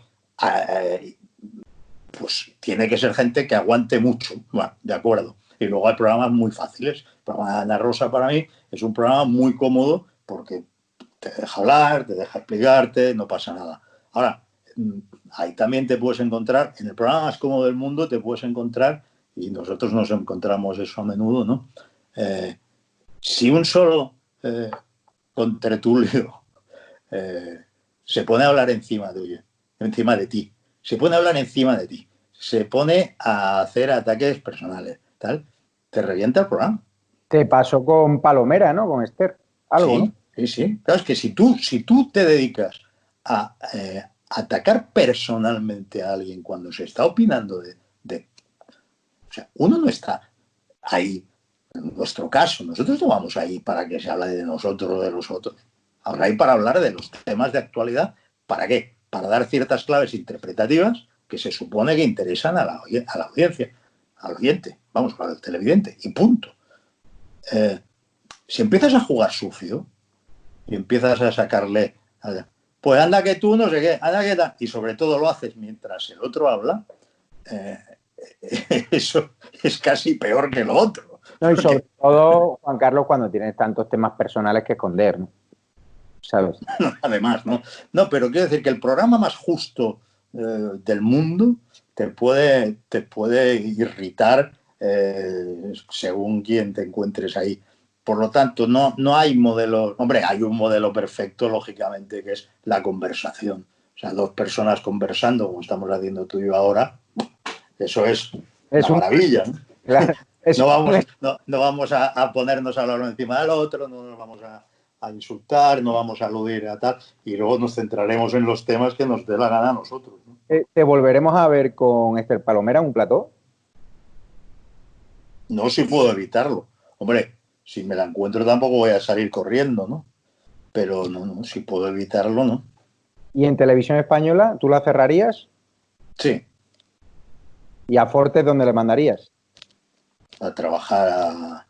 Speaker 2: pues tiene que ser gente que aguante mucho. Bueno, de acuerdo. Y luego hay programas muy fáciles. El programa de Ana Rosa para mí es un programa muy cómodo porque te deja hablar, te deja explicarte, no pasa nada. Ahora, ahí también te puedes encontrar, en el programa más cómodo del mundo te puedes encontrar, y nosotros nos encontramos eso a menudo, ¿no? Si un solo contertulio se pone a hablar encima de ti, se pone a hablar encima de ti, se pone a hacer ataques personales, tal, te revienta el programa.
Speaker 1: Te pasó con Palomera, ¿no? Con Esther, algo, ¿no?
Speaker 2: Sí, sí, sí. Claro, es que si tú te dedicas a atacar personalmente a alguien cuando se está opinando o sea, uno no está ahí, en nuestro caso, nosotros no vamos ahí para que se hable de nosotros o de los otros. Ahora ahí para hablar de los temas de actualidad, ¿para qué? Para dar ciertas claves interpretativas que se supone que interesan a la audiencia, al oyente, vamos, al televidente, y punto. Si empiezas a jugar sucio y empiezas a sacarle, pues anda que tú no sé qué, anda que tal, y sobre todo lo haces mientras el otro habla, eso es casi peor que lo otro.
Speaker 1: No, y sobre todo, Juan Carlos, cuando tienes tantos temas personales que esconder, ¿no? ¿Sabes?
Speaker 2: Además, ¿no? No, pero quiero decir que el programa más justo del mundo te puede irritar según quien te encuentres ahí. Por lo tanto, no hay modelo. Hombre, hay un modelo perfecto, lógicamente, que es la conversación. O sea, dos personas conversando, como estamos haciendo tú y yo ahora, eso es
Speaker 1: Es
Speaker 2: una
Speaker 1: un...
Speaker 2: maravilla, ¿no?
Speaker 1: Claro, es
Speaker 2: No
Speaker 1: un...
Speaker 2: vamos a ponernos a hablar uno encima del otro, no nos vamos a insultar, no vamos a aludir a tal, y luego nos centraremos en los temas que nos dé la gana a nosotros, ¿no?
Speaker 1: ¿Te volveremos a ver con Esther Palomera en un plató?
Speaker 2: No si puedo evitarlo. Hombre, si me la encuentro tampoco voy a salir corriendo, ¿no? Pero no, si puedo evitarlo, ¿no?
Speaker 1: ¿Y en Televisión Española tú la cerrarías?
Speaker 2: Sí,
Speaker 1: ¿Y a Fortes dónde le mandarías?
Speaker 2: a trabajar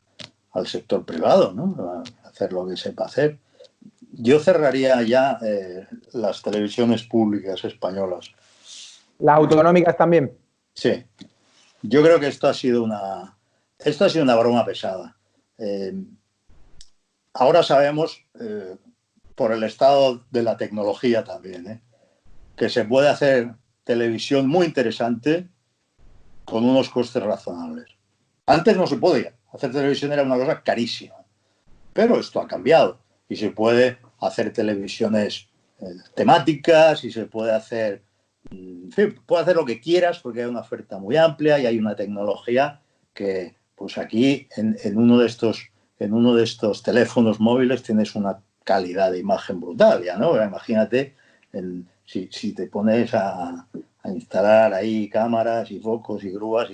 Speaker 2: al sector privado, ¿no? A hacer lo que sepa hacer. Yo cerraría ya las televisiones públicas españolas.
Speaker 1: ¿Las autonómicas también?
Speaker 2: Sí, yo creo que esto ha sido una broma pesada. Ahora sabemos, por el estado de la tecnología también, que se puede hacer televisión muy interesante con unos costes razonables. Antes no se podía. Hacer televisión era una cosa carísima. Pero esto ha cambiado y se puede hacer televisiones temáticas y se puede hacer, en fin, puede hacer lo que quieras porque hay una oferta muy amplia y hay una tecnología que, pues aquí en uno de estos teléfonos móviles tienes una calidad de imagen brutal, ya, ¿no? Imagínate si te pones a instalar ahí cámaras y focos y grúas.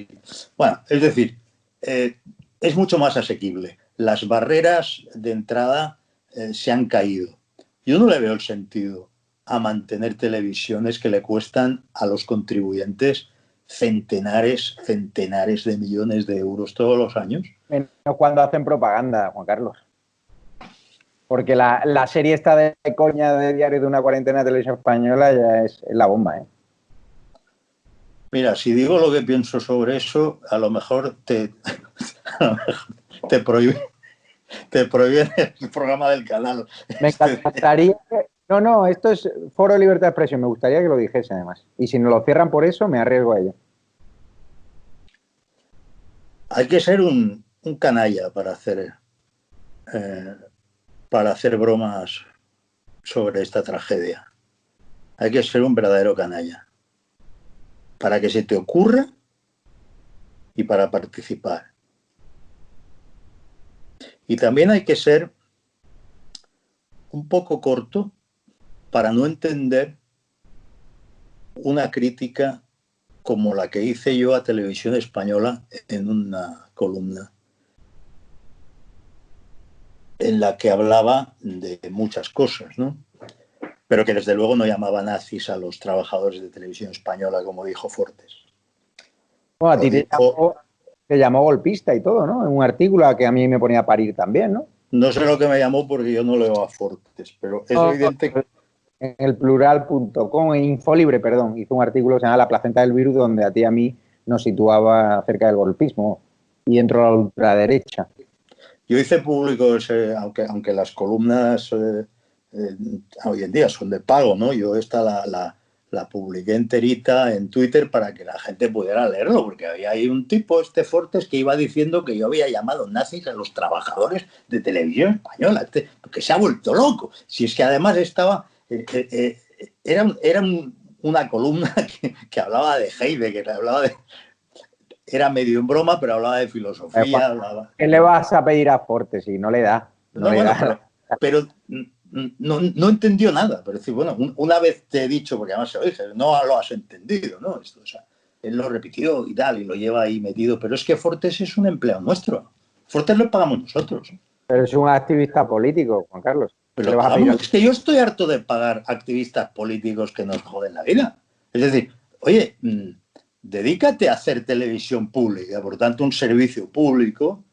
Speaker 2: Bueno, es decir, es mucho más asequible. Las barreras de entrada se han caído. Yo no le veo el sentido a mantener televisiones que le cuestan a los contribuyentes centenares de millones de euros todos los años.
Speaker 1: Menos cuando hacen propaganda, Juan Carlos. Porque la serie esta de coña de Diario de una cuarentena de Televisión Española ya es la bomba, ¿eh?
Speaker 2: Mira, si digo lo que pienso sobre eso, a lo mejor te prohíbe, te prohíben el programa del canal.
Speaker 1: Me encantaría que... No, esto es Foro de Libertad de Expresión. Me gustaría que lo dijese, además. Y si no lo cierran por eso, me arriesgo a ello.
Speaker 2: Hay que ser un canalla para hacer bromas sobre esta tragedia. Hay que ser un verdadero canalla para que se te ocurra y para participar. Y también hay que ser un poco corto para no entender una crítica como la que hice yo a Televisión Española en una columna en la que hablaba de muchas cosas, ¿no? Pero que desde luego no llamaba nazis a los trabajadores de Televisión Española, como dijo Fortes.
Speaker 1: Bueno, a ti te llamó golpista y todo, ¿no? En un artículo que a mí me ponía a parir también, ¿no?
Speaker 2: No sé lo que me llamó porque yo no leo a Fortes, pero es evidente que...
Speaker 1: En el plural.com, en Infolibre, perdón, hizo un artículo que se llama La placenta del virus, donde a ti y a mí nos situaba acerca del golpismo y dentro de la ultraderecha.
Speaker 2: Yo hice público ese, aunque las columnas hoy en día son de pago, ¿no? Yo la publiqué enterita en Twitter para que la gente pudiera leerlo, porque había ahí un tipo, Fortes, que iba diciendo que yo había llamado nazis a los trabajadores de Televisión Española, que se ha vuelto loco. Si es que además estaba... era una columna que hablaba de Heidegger, hablaba de... Era medio en broma, pero hablaba de filosofía.
Speaker 1: ¿Qué le vas a pedir a Fortes si no le da? No, le da.
Speaker 2: Pero no entendió nada. Pero decir, bueno, una vez te he dicho, porque además se lo dije, no lo has entendido, ¿no? Esto, o sea, él lo repitió y tal, y lo lleva ahí metido. Pero es que Fortes es un empleado nuestro. Fortes lo pagamos nosotros.
Speaker 1: Pero es un activista político, Juan Carlos.
Speaker 2: Pero vamos, es que yo estoy harto de pagar activistas políticos que nos joden la vida. Es decir, oye, dedícate a hacer televisión pública, por tanto un servicio público,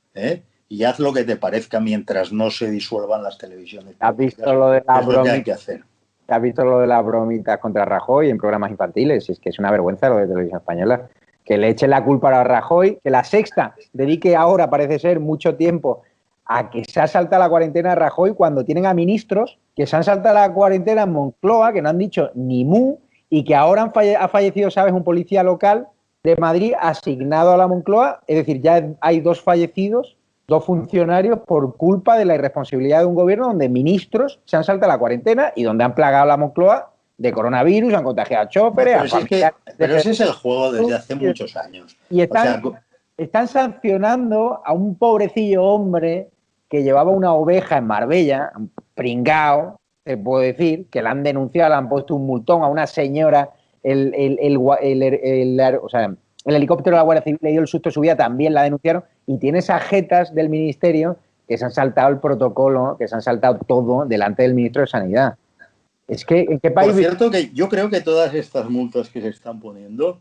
Speaker 2: y haz lo que te parezca mientras no se disuelvan las televisiones.
Speaker 1: ¿Has visto lo de la
Speaker 2: bromita? Es lo que hay que hacer.
Speaker 1: ¿Has visto lo de las bromitas contra Rajoy en programas infantiles? Es que es una vergüenza lo de Televisión Española. Que le echen la culpa a Rajoy, que la Sexta dedique ahora, parece ser, mucho tiempo a que se ha saltado la cuarentena de Rajoy cuando tienen a ministros que se han saltado la cuarentena en Moncloa, que no han dicho ni mu, y que ahora ha fallecido, ¿sabes?, un policía local de Madrid asignado a la Moncloa. Es decir, ya hay 2 fallecidos, 2 funcionarios por culpa de la irresponsabilidad de un gobierno donde ministros se han saltado la cuarentena y donde han plagado la Moncloa de coronavirus, han contagiado a choferes.
Speaker 2: Pero ese es el juego desde hace muchos años.
Speaker 1: Y están sancionando a un pobrecillo hombre que llevaba una oveja en Marbella, un pringao, te puedo decir, que la han denunciado, le han puesto un multón a una señora, el helicóptero de la Guardia Civil le dio el susto de su vida, también la denunciaron, y tiene esas jetas del ministerio que se han saltado el protocolo, que se han saltado todo delante del ministro de Sanidad. Es que, ¿en qué país?
Speaker 2: Por cierto, que yo creo que todas estas multas que se están poniendo,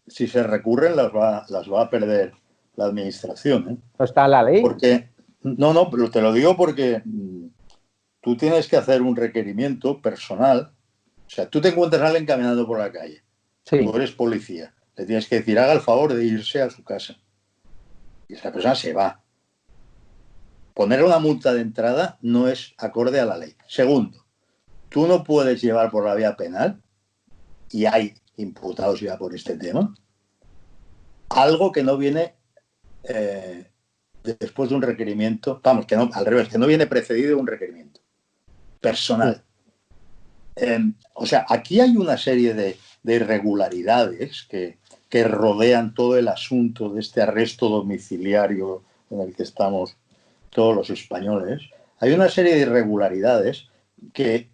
Speaker 2: si se recurren, las va a perder la administración, ¿eh?
Speaker 1: No está en la ley.
Speaker 2: Porque, no, pero te lo digo porque tú tienes que hacer un requerimiento personal. O sea, tú te encuentras a alguien caminando por la calle.
Speaker 1: Sí.
Speaker 2: Tú eres policía. Le tienes que decir, haga el favor de irse a su casa. Y esa persona se va. Poner una multa de entrada no es acorde a la ley. Segundo, tú no puedes llevar por la vía penal, y hay imputados ya por este tema, algo que no viene después de un requerimiento, vamos, que no, al revés, que no viene precedido de un requerimiento personal. O sea, aquí hay una serie de irregularidades que rodean todo el asunto de este arresto domiciliario en el que estamos todos los españoles. Hay una serie de irregularidades que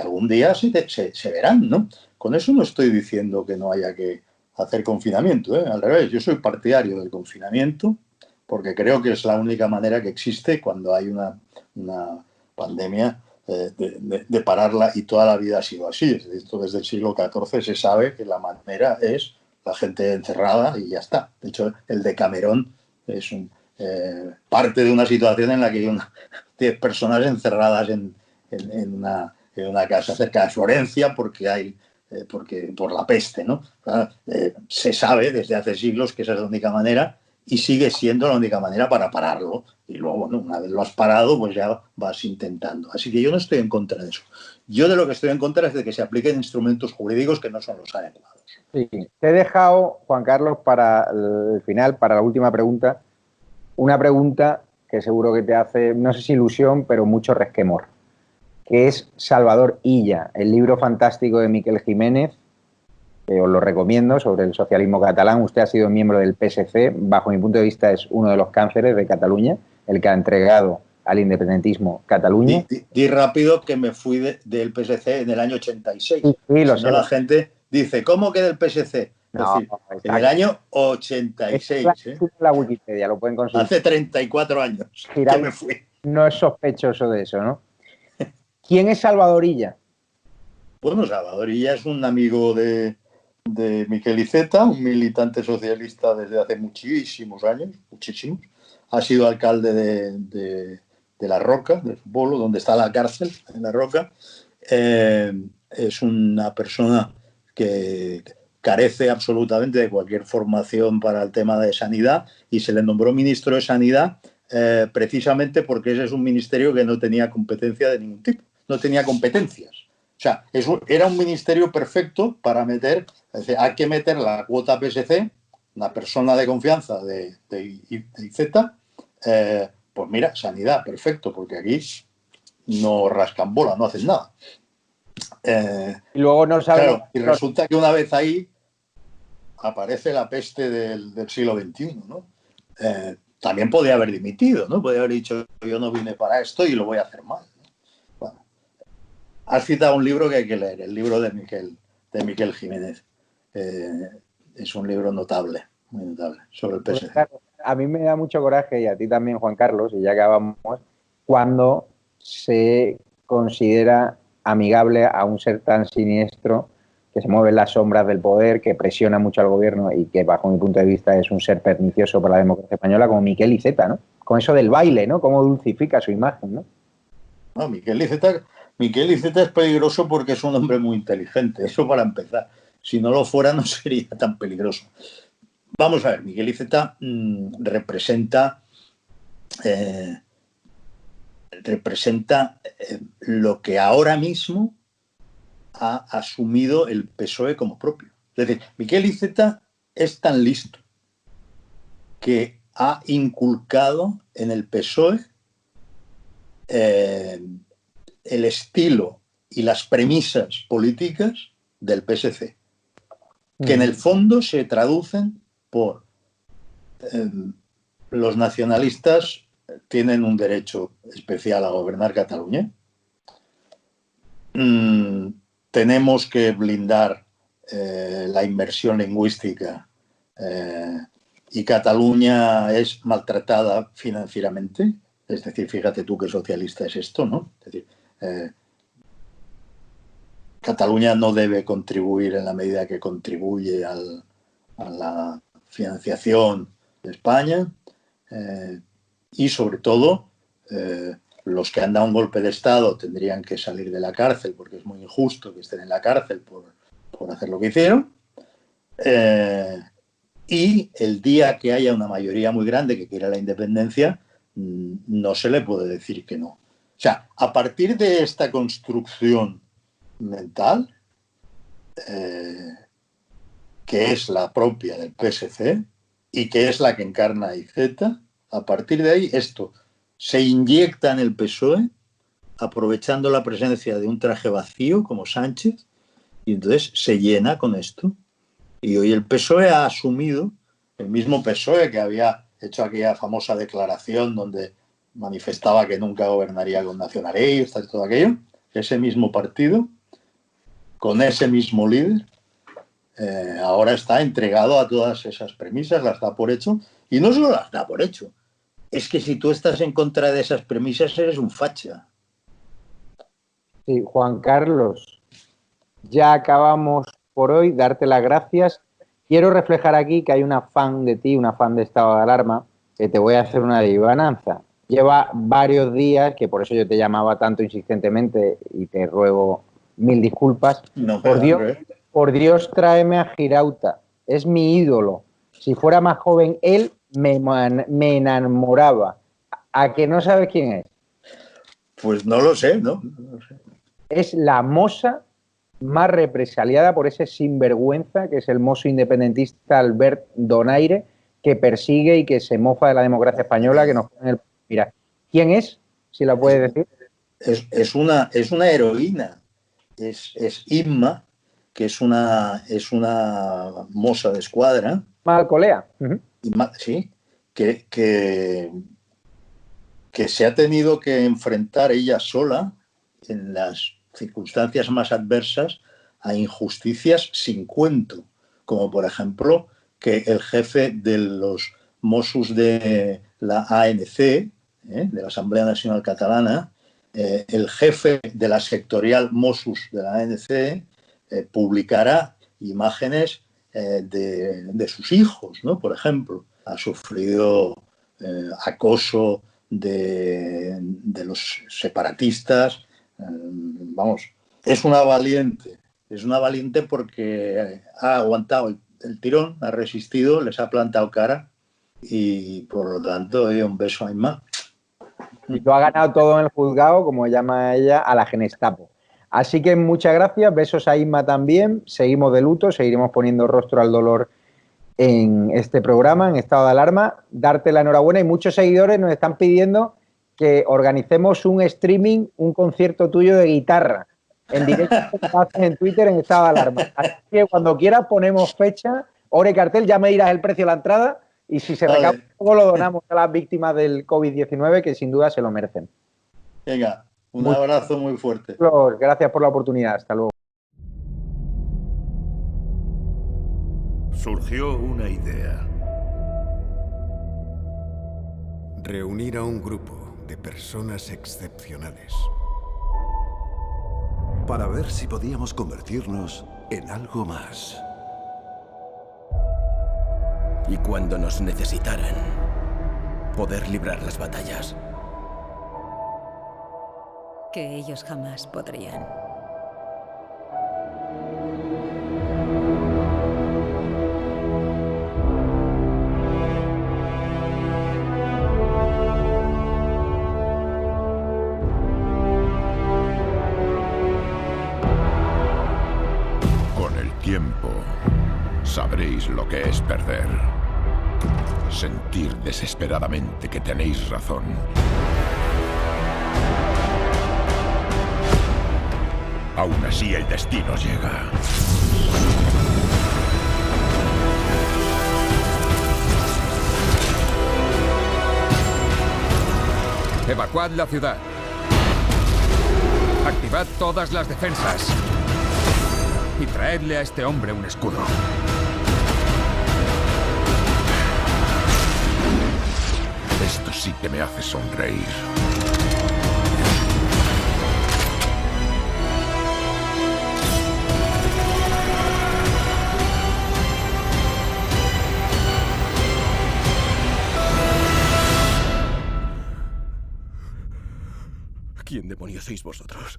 Speaker 2: algún día se verán, ¿no? Con eso no estoy diciendo que no haya que hacer confinamiento, ¿eh? Al revés, yo soy partidario del confinamiento porque creo que es la única manera que existe cuando hay una pandemia de pararla, y toda la vida ha sido así. Esto desde el siglo XIV se sabe que la manera es la gente encerrada y ya está. De hecho, el Decamerón es
Speaker 3: parte de una situación en la que hay 10 personas encerradas en una casa cerca de Florencia por la peste, ¿no? Se sabe desde hace siglos que esa es la única manera y sigue siendo la única manera para pararlo. Y luego, bueno, una vez lo has parado, pues ya vas intentando. Así que yo no estoy en contra de eso. Yo de lo que estoy en contra es de que se apliquen instrumentos jurídicos que no son los adecuados.
Speaker 1: Sí, te he dejado, Juan Carlos, para el final, para la última pregunta, una pregunta que seguro que te hace, no sé si ilusión, pero mucho resquemor, que es Salvador Illa, el libro fantástico de Miquel Jiménez, que os lo recomiendo, sobre el socialismo catalán. Usted ha sido miembro del PSC, bajo mi punto de vista es uno de los cánceres de Cataluña, el que ha entregado al independentismo Cataluña.
Speaker 3: Di rápido que me fui del PSC en el año 86.
Speaker 1: Sí, lo
Speaker 3: si
Speaker 1: sé.
Speaker 3: No, la gente dice, ¿cómo que del PSC?
Speaker 1: No,
Speaker 3: es decir, en el año 86.
Speaker 1: La Wikipedia, lo pueden conseguir.
Speaker 3: Hace 34 años que me fui.
Speaker 1: No es sospechoso de eso, ¿no? ¿Quién es Salvador Illa?
Speaker 3: Bueno, Salvador Illa es un amigo de Miquel Iceta, un militante socialista desde hace muchísimos años, muchísimos. Ha sido alcalde de La Roca, de su pueblo, donde está la cárcel, en La Roca. Es una persona que carece absolutamente de cualquier formación para el tema de sanidad y se le nombró ministro de Sanidad precisamente porque ese es un ministerio que no tenía competencia de ningún tipo, no tenía competencias. O sea, era un ministerio perfecto para meter, es decir, hay que meter la cuota PSC, una persona de confianza de Iceta, pues mira, sanidad, perfecto, porque aquí no rascan bola, no hacen nada.
Speaker 1: Y luego no saben.
Speaker 3: Claro, y resulta que una vez ahí aparece la peste del siglo XXI, ¿no? También podía haber dimitido, ¿no? Podía haber dicho, yo no vine para esto y lo voy a hacer mal, ¿no? Bueno, has citado un libro que hay que leer, el libro de Miquel Jiménez. Es un libro notable, muy notable, sobre el PSC.
Speaker 1: Pues, a mí me da mucho coraje, y a ti también, Juan Carlos, y ya acabamos, cuando se considera amigable a un ser tan siniestro que se mueve en las sombras del poder, que presiona mucho al gobierno y que, bajo mi punto de vista, es un ser pernicioso para la democracia española, como Miquel Iceta, ¿no? Con eso del baile, ¿no? Cómo dulcifica su imagen, ¿no?
Speaker 3: No, Miquel Iceta es peligroso porque es un hombre muy inteligente, eso para empezar. Si no lo fuera, no sería tan peligroso. Vamos a ver, Miquel Iceta representa lo que ahora mismo ha asumido el PSOE como propio. Es decir, Miquel Iceta es tan listo que ha inculcado en el PSOE el estilo y las premisas políticas del PSC, que en el fondo se traducen por los nacionalistas tienen un derecho especial a gobernar Cataluña. Tenemos que blindar la inmersión lingüística y Cataluña es maltratada financieramente. Es decir, fíjate tú qué socialista es esto, ¿no? Es decir, Cataluña no debe contribuir en la medida que contribuye a la financiación de España y, sobre todo, los que han dado un golpe de Estado tendrían que salir de la cárcel porque es muy injusto que estén en la cárcel por hacer lo que hicieron. Y el día que haya una mayoría muy grande que quiera la independencia, no se le puede decir que no. O sea, a partir de esta construcción mental, que es la propia del PSC y que es la que encarna Iceta, a partir de ahí esto se inyecta en el PSOE aprovechando la presencia de un traje vacío como Sánchez y entonces se llena con esto. Y hoy el PSOE ha asumido, el mismo PSOE que había hecho aquella famosa declaración donde manifestaba que nunca gobernaría con nacionalistas y todo aquello, ese mismo partido, con ese mismo líder, ahora está entregado a todas esas premisas, las da por hecho, y no solo las da por hecho, es que si tú estás en contra de esas premisas eres un facha.
Speaker 1: Sí, Juan Carlos, ya acabamos por hoy, darte las gracias. Quiero reflejar aquí que hay una fan de ti, una fan de Estado de Alarma, que te voy a hacer una adivinanza. Lleva varios días, que por eso yo te llamaba tanto insistentemente y te ruego 1000 disculpas.
Speaker 2: No,
Speaker 1: por Dios, tráeme a Girauta. Es mi ídolo. Si fuera más joven él, me enamoraba. ¿A que no sabes quién es?
Speaker 2: Pues no lo sé, ¿no? No lo sé.
Speaker 1: Es la moza más represaliada por ese sinvergüenza que es el mozo independentista Albert Donaire, que persigue y que se mofa de la democracia española, que nos pone el... Mira, ¿quién es? Si la puedes decir.
Speaker 2: Es una heroína. Es Inma, que es una moza de escuadra.
Speaker 1: Malcolea.
Speaker 2: Sí, que se ha tenido que enfrentar ella sola en las circunstancias más adversas a injusticias sin cuento, como por ejemplo que el jefe de los Mossos de la ANC, de la Asamblea Nacional Catalana, el jefe de la sectorial Mossos de la ANC, publicará imágenes de sus hijos, ¿no? Por ejemplo, ha sufrido acoso de los separatistas. Vamos, es una valiente porque ha aguantado el tirón, ha resistido, les ha plantado cara y por lo tanto un beso a Inma.
Speaker 1: Y lo ha ganado todo en el juzgado, como llama ella, a la Genestapo. Así que muchas gracias, besos a Inma también, seguimos de luto, seguiremos poniendo rostro al dolor en este programa, en estado de alarma, darte la enhorabuena y muchos seguidores nos están pidiendo que organicemos un streaming, un concierto tuyo de guitarra en directo en Twitter en estado de alarma. Así que cuando quieras ponemos fecha, hora y cartel, ya me dirás el precio de la entrada y si se recauda un poco lo donamos a las víctimas del COVID-19 que sin duda se lo merecen.
Speaker 2: Venga, un abrazo muy fuerte.
Speaker 1: Gracias por la oportunidad, hasta luego.
Speaker 4: Surgió una idea.
Speaker 5: Reunir a un grupo de personas excepcionales
Speaker 6: para ver si podíamos convertirnos en algo más.
Speaker 7: Y cuando nos necesitaran, poder librar las batallas.
Speaker 8: Que ellos jamás podrían.
Speaker 4: Tiempo, sabréis lo que es perder. Sentir desesperadamente que tenéis razón. Aún así, el destino llega.
Speaker 9: Evacuad la ciudad. Activad todas las defensas. Y traedle a este hombre un escudo.
Speaker 4: Esto sí que me hace sonreír.
Speaker 7: ¿Quién demonios sois vosotros?